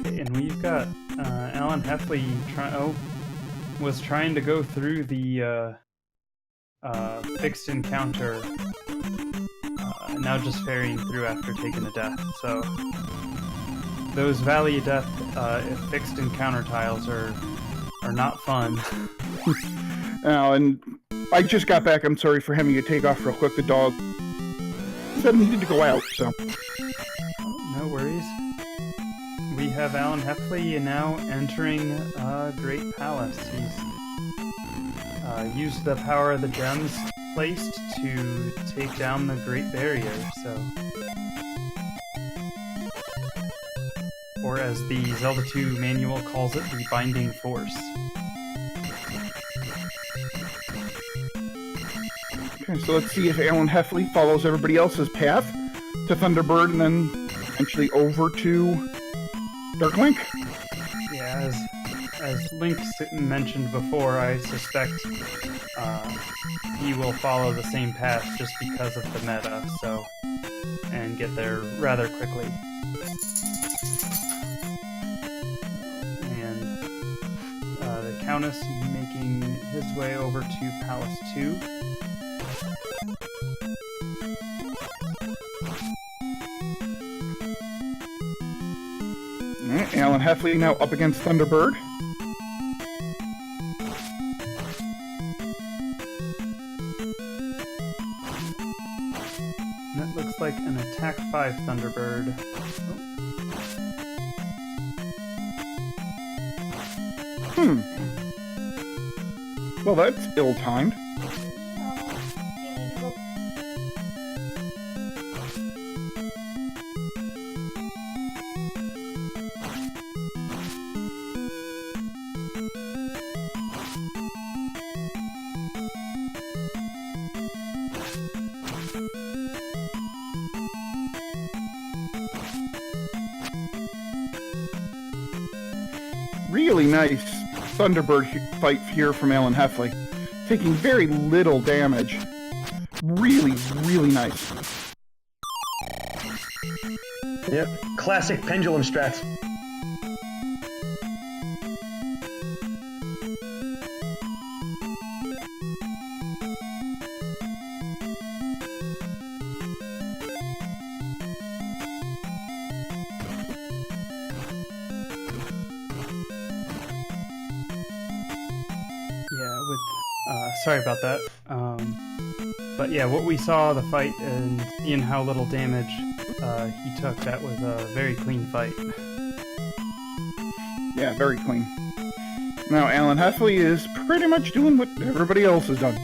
And we've got Alan Heffley was trying to go through the fixed encounter, now just ferrying through after taking a death. So those Valley of Death fixed encounter tiles are not fun. And I just got back. I'm sorry for having to take off real quick. The dog said he needed to go out, so. No worries. We have Alan Heffley now entering Great Palace. He's used the power of the gems placed to take down the Great Barrier, so... Or as the Zelda 2 manual calls it, the Binding Force. Okay, so let's see if Alan Heffley follows everybody else's path to Thunderbird and then eventually over to Dark Link. Yeah, as Link mentioned before, I suspect he will follow the same path just because of the meta, so... and get there rather quickly. And the Countess making making his way over to Palace 2. Alright, Alan Heffley now up against Thunderbird. And that looks like an attack 5 Thunderbird. Well, that's ill-timed. Really nice Thunderbird fight here from Alan Heffley. Taking very little damage. Really, really nice. Yep, classic pendulum strats. Sorry about that. But yeah, what we saw, the fight, and seeing how little damage he took, that was a very clean fight. Yeah, very clean. Now, Alan Heffley is pretty much doing what everybody else has done.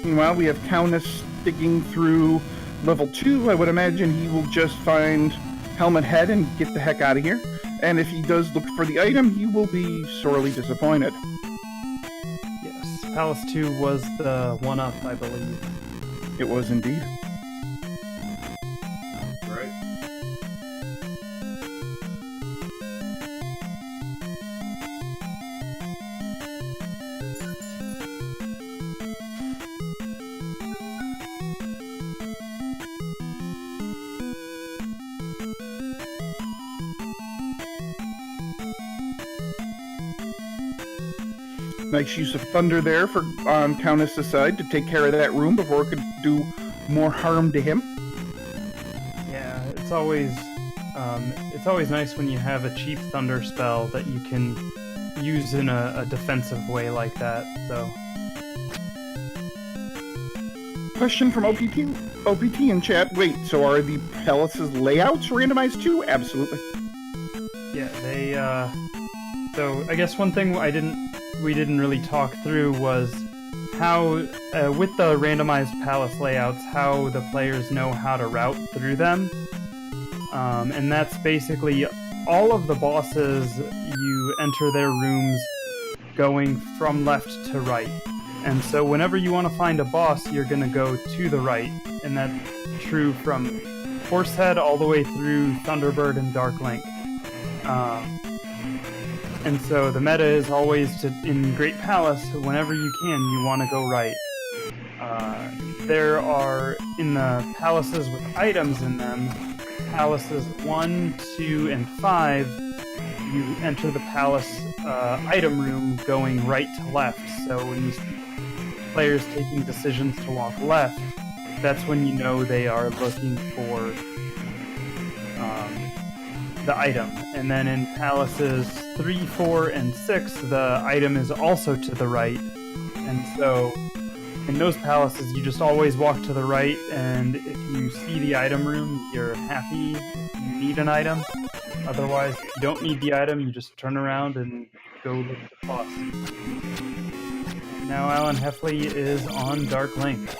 Meanwhile, we have Countess digging through level 2. I would imagine he will just find Helmet Head and get the heck out of here. And if he does look for the item, he will be sorely disappointed. Yes, Palace 2 was the one-up, I believe. It was indeed. Right. Nice use of thunder there for on Countess's side to take care of that room before it could do more harm to him. Yeah, it's always nice when you have a cheap thunder spell that you can use in a defensive way like that. So, Question from OPT in chat. Wait, so are the Palace's layouts randomized too? Absolutely. yeah, they. So I guess one thing we didn't really talk through was how, with the randomized palace layouts, how the players know how to route through them. And that's basically all of the bosses, you enter their rooms going from left to right. And so whenever you want to find a boss, you're going to go to the right. And that's true from Horsehead all the way through Thunderbird and Dark Link. And so the meta is always to, in Great Palace, whenever you can, you want to go right. There are, in the palaces with items in them, palaces 1, 2, and 5, you enter the palace item room going right to left. So when you see players taking decisions to walk left, that's when you know they are looking for the item. And then in palaces 3, 4, and 6, the item is also to the right. And so in those palaces, you just always walk to the right, and if you see the item room, you're happy you need an item. Otherwise, if you don't need the item, you just turn around and go look at the boss. Now Alan Heffley is on Dark Link.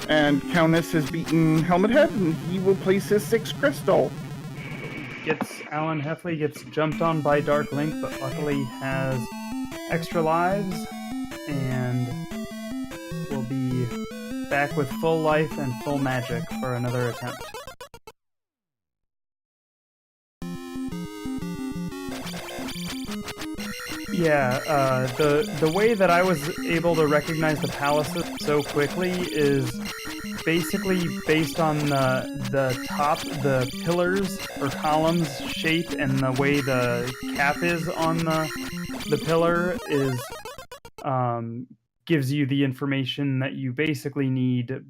And Countess has beaten Helmet Head, and he will place his 6th crystal. Alan Heffley gets jumped on by Dark Link, but luckily has extra lives and will be back with full life and full magic for another attempt. Yeah, the way that I was able to recognize the palaces so quickly is basically based on the pillars or columns shape, and the way the cap is on the pillar is gives you the information that you basically need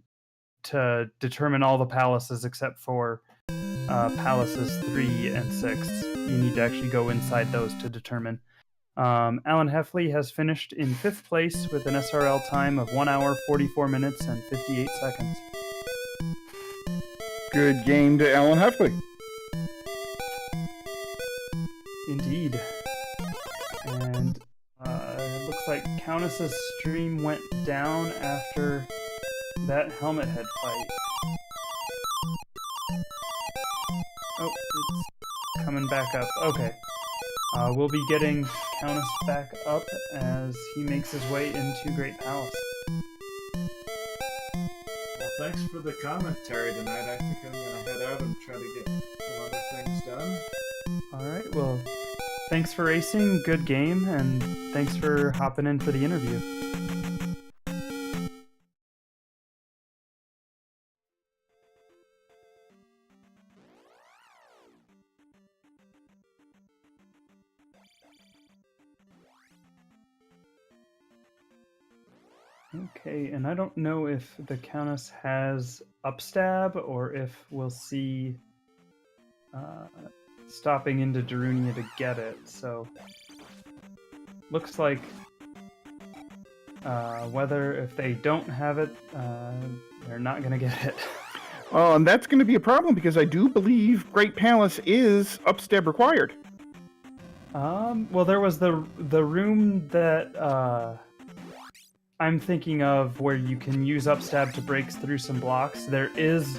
to determine all the palaces except for palaces 3 and 6. You need to actually go inside those to determine. Alan Heffley has finished in 5th place with an SRL time of 1 hour, 44 minutes, and 58 seconds. Good game to Alan Heffley. Indeed. And it looks like Countess's stream went down after that helmet head fight. Oh, it's coming back up. Okay. We'll be getting Countess back up as he makes his way into Great Palace. Well, thanks for the commentary tonight. I think I'm gonna head out and try to get some other things done. Alright, well, thanks for racing, good game, and thanks for hopping in for the interview. Okay, and I don't know if the Countess has upstab or if we'll see stopping into Darunia to get it, so looks like whether if they don't have it, they're not going to get it. And that's going to be a problem because I do believe Great Palace is upstab required. Well, there was the room that I'm thinking of where you can use upstab to break through some blocks. There is,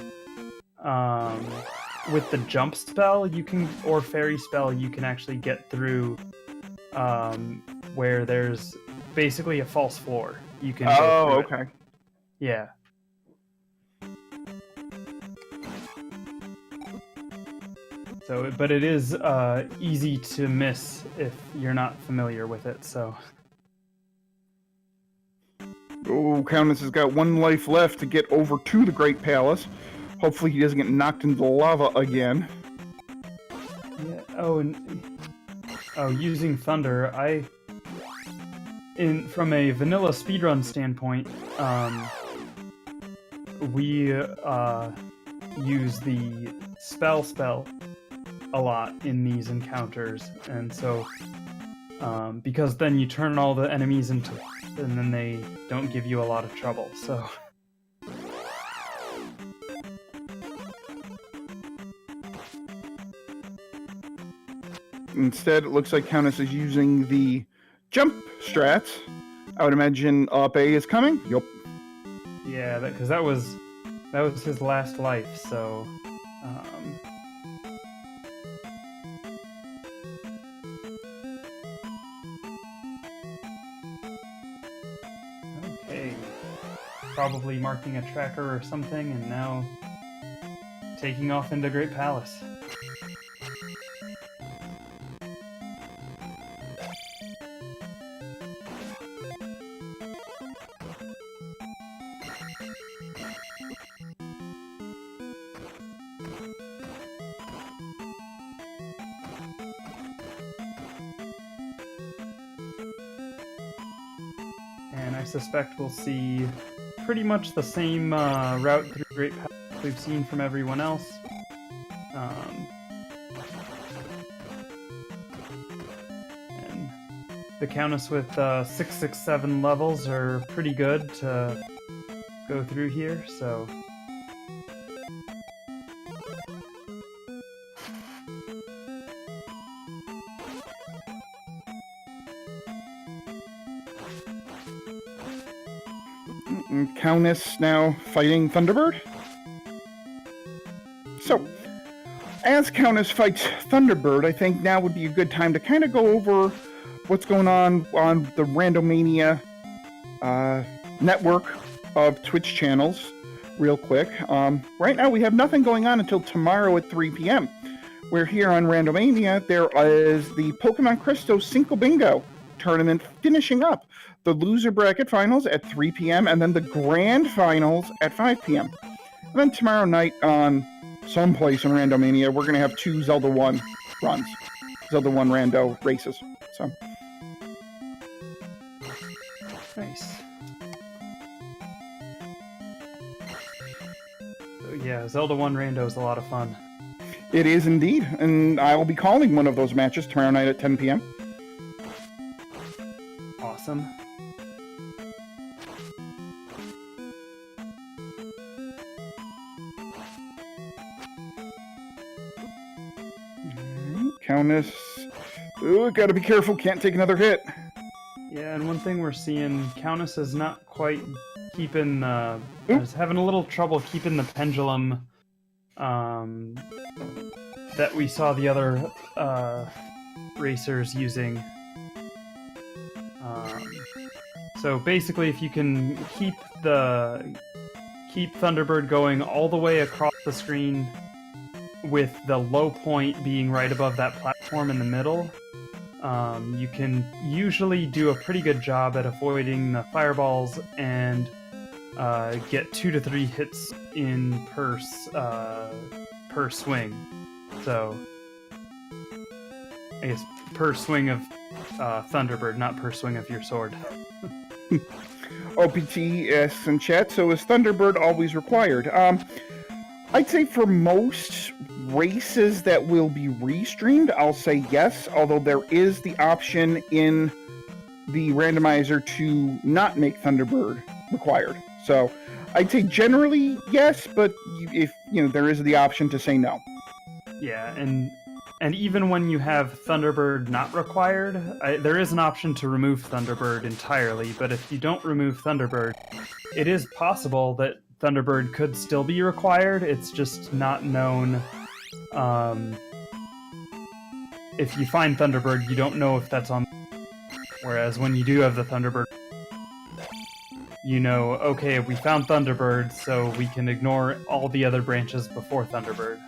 with the jump spell, you can, or fairy spell, you can actually get through, where there's basically a false floor. You can. Oh, okay. It. Yeah. So, but it is easy to miss if you're not familiar with it. So. Oh, Countess has got 1 life left to get over to the Great Palace. Hopefully he doesn't get knocked into the lava again. Yeah. Oh, using Thunder, from a vanilla speedrun standpoint, we use the spell a lot in these encounters, and so because then you turn all the enemies into, and then they don't give you a lot of trouble. So. Instead, it looks like Countess is using the jump strats. I would imagine up A is coming. Yup. Yeah, because that was his last life. So. Okay. Probably marking a tracker or something, and now taking off into Great Palace. And I suspect we'll see pretty much the same route through Great Palace we've seen from everyone else. And the Countess with 667 levels are pretty good to go through here, so. Countess now fighting Thunderbird. So, as Countess fights Thunderbird, I think now would be a good time to kind of go over what's going on the Randomania network of Twitch channels real quick. Right now we have nothing going on until tomorrow at 3 p.m. We're here on Randomania. There is the Pokemon Crystal Cinco Bingo tournament finishing up. The loser bracket finals at 3 p.m. and then the grand finals at 5 p.m. And then tomorrow night on someplace in Randomania, we're going to have 2 Zelda 1 runs. Zelda 1 rando races. So Nice. So yeah, Zelda 1 Rando is a lot of fun. it is indeed. And I will be calling one of those matches tomorrow night at 10 p.m. Awesome. Countess. Ooh, gotta be careful. Can't take another hit. Yeah, and one thing we're seeing, Countess is not quite keeping, is having a little trouble keeping the pendulum, that we saw the other, racers using. So basically, if you can keep Thunderbird going all the way across the screen, with the low point being right above that platform in the middle, you can usually do a pretty good job at avoiding the fireballs and get 2 to 3 hits in per swing. So, I guess per swing of Thunderbird, not per swing of your sword. OPT asks in chat, so is Thunderbird always required? I'd say for most races that will be restreamed, I'll say yes, although there is the option in the randomizer to not make Thunderbird required. So I'd say generally yes, but if there is the option to say no. Yeah, and even when you have Thunderbird not required, there is an option to remove Thunderbird entirely, but if you don't remove Thunderbird, it is possible that Thunderbird could still be required. It's just not known. If you find Thunderbird, you don't know if that's on. Whereas when you do have the Thunderbird, you know, okay, we found Thunderbird, so we can ignore all the other branches before Thunderbird.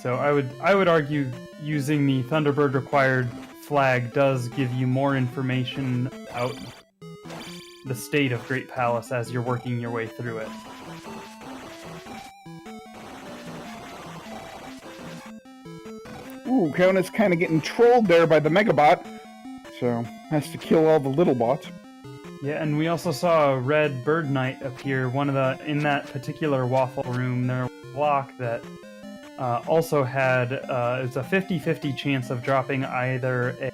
So I would argue using the Thunderbird required flag does give you more information about the state of Great Palace as you're working your way through it. Ooh, Countess kind of getting trolled there by the Megabot, so has to kill all the little bots. Yeah, and we also saw a red bird knight appear. In that particular waffle room, there was a block that also had it's a 50-50 chance of dropping either a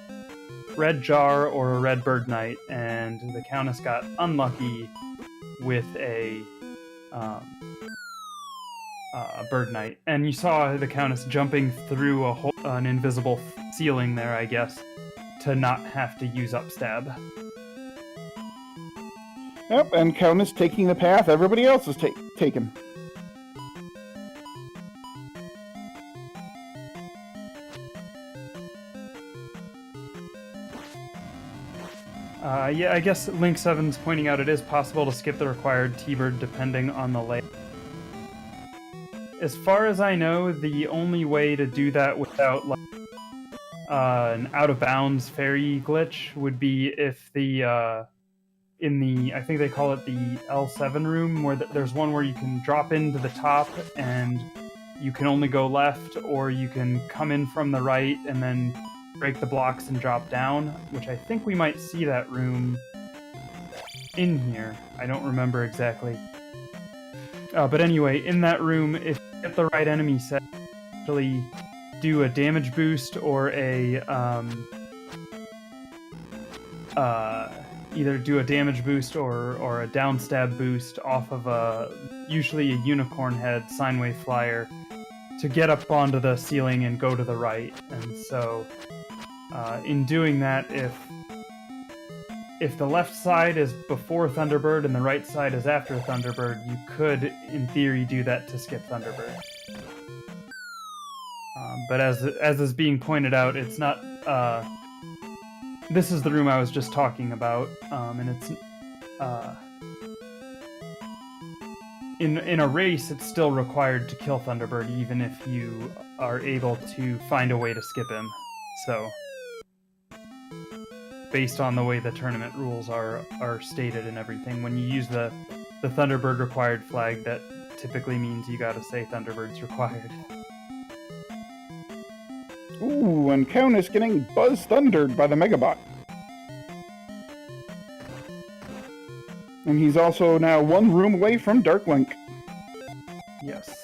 red jar or a red bird knight, and the Countess got unlucky with a bird knight. And you saw the Countess jumping through an invisible ceiling there, I guess, to not have to use up stab. Yep, and Countess taking the path everybody else is taking. Yeah, I guess Link7's pointing out it is possible to skip the required T-Bird depending on the layout. As far as I know, the only way to do that without an out-of-bounds fairy glitch would be if in the, I think they call it the L7 room, where there's one where you can drop into the top and you can only go left, or you can come in from the right and then break the blocks and drop down, which I think we might see that room in here. I don't remember exactly. But anyway, in that room, if you get the right enemy set, actually do a damage boost or a either do a damage boost or a down stab boost off of usually a unicorn head sine wave flyer to get up onto the ceiling and go to the right. And so in doing that, if the left side is before Thunderbird and the right side is after Thunderbird, you could, in theory, do that to skip Thunderbird. But as is being pointed out, it's not... this is the room I was just talking about, and it's... in a race, it's still required to kill Thunderbird, even if you are able to find a way to skip him. So, based on the way the tournament rules are stated and everything, when you use the Thunderbird required flag, that typically means you gotta say Thunderbird's required. Ooh, and Countess getting buzz thundered by the Megabot. And he's also now one room away from Dark Link. Yes.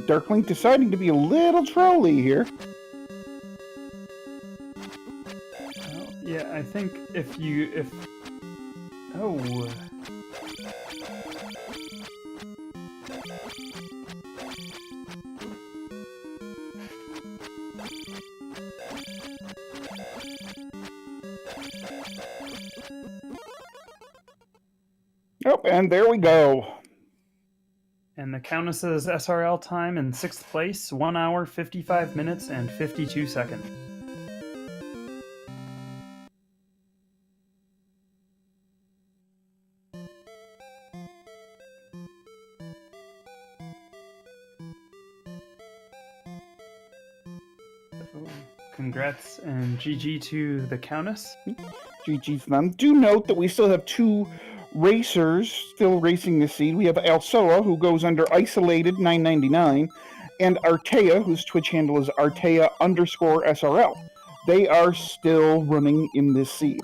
Dark Link deciding to be a little trolly here. Well, yeah, I think if oh. Oh, and there we go. And the Countess's SRL time in 6th place, 1 hour, 55 minutes, and 52 seconds. So, congrats and GG to the Countess. GG to them. Do note that we still have 2 racers still racing this seed. We have Alsoa, who goes under Isolated 999, and Artea, whose Twitch handle is Artea_SRL. They are still running in this seed.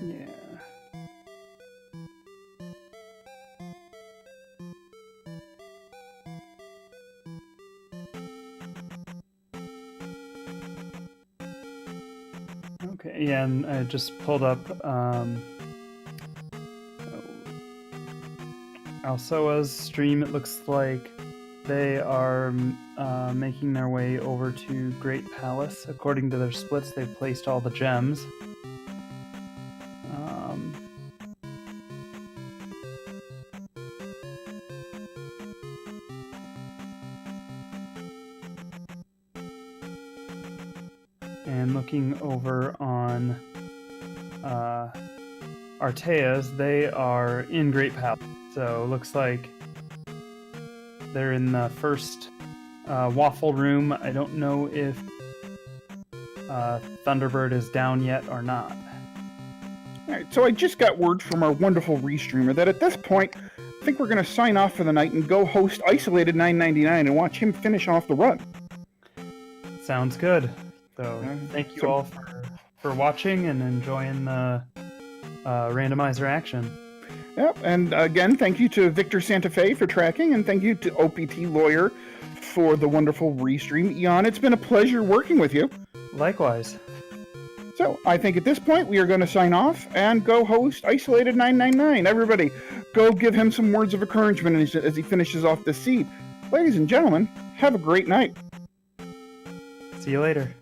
Yeah. Okay, yeah, and I just pulled up Alsoa's stream. It looks like they are making their way over to Great Palace. According to their splits, they've placed all the gems. And looking over on Artea's, they are in Great Palace. So looks like they're in the first waffle room. I don't know if Thunderbird is down yet or not. Alright, so I just got word from our wonderful restreamer that at this point, I think we're going to sign off for the night and go host Isolated 999 and watch him finish off the run. Sounds good. So thank you all for watching and enjoying the randomizer action. Yep, and again, thank you to Victor Santa Fe for tracking, and thank you to OPT Lawyer for the wonderful restream. Eon, it's been a pleasure working with you. Likewise. So, I think at this point, we are going to sign off and go host Isolated 999. Everybody, go give him some words of encouragement as he finishes off this seed. Ladies and gentlemen, have a great night. See you later.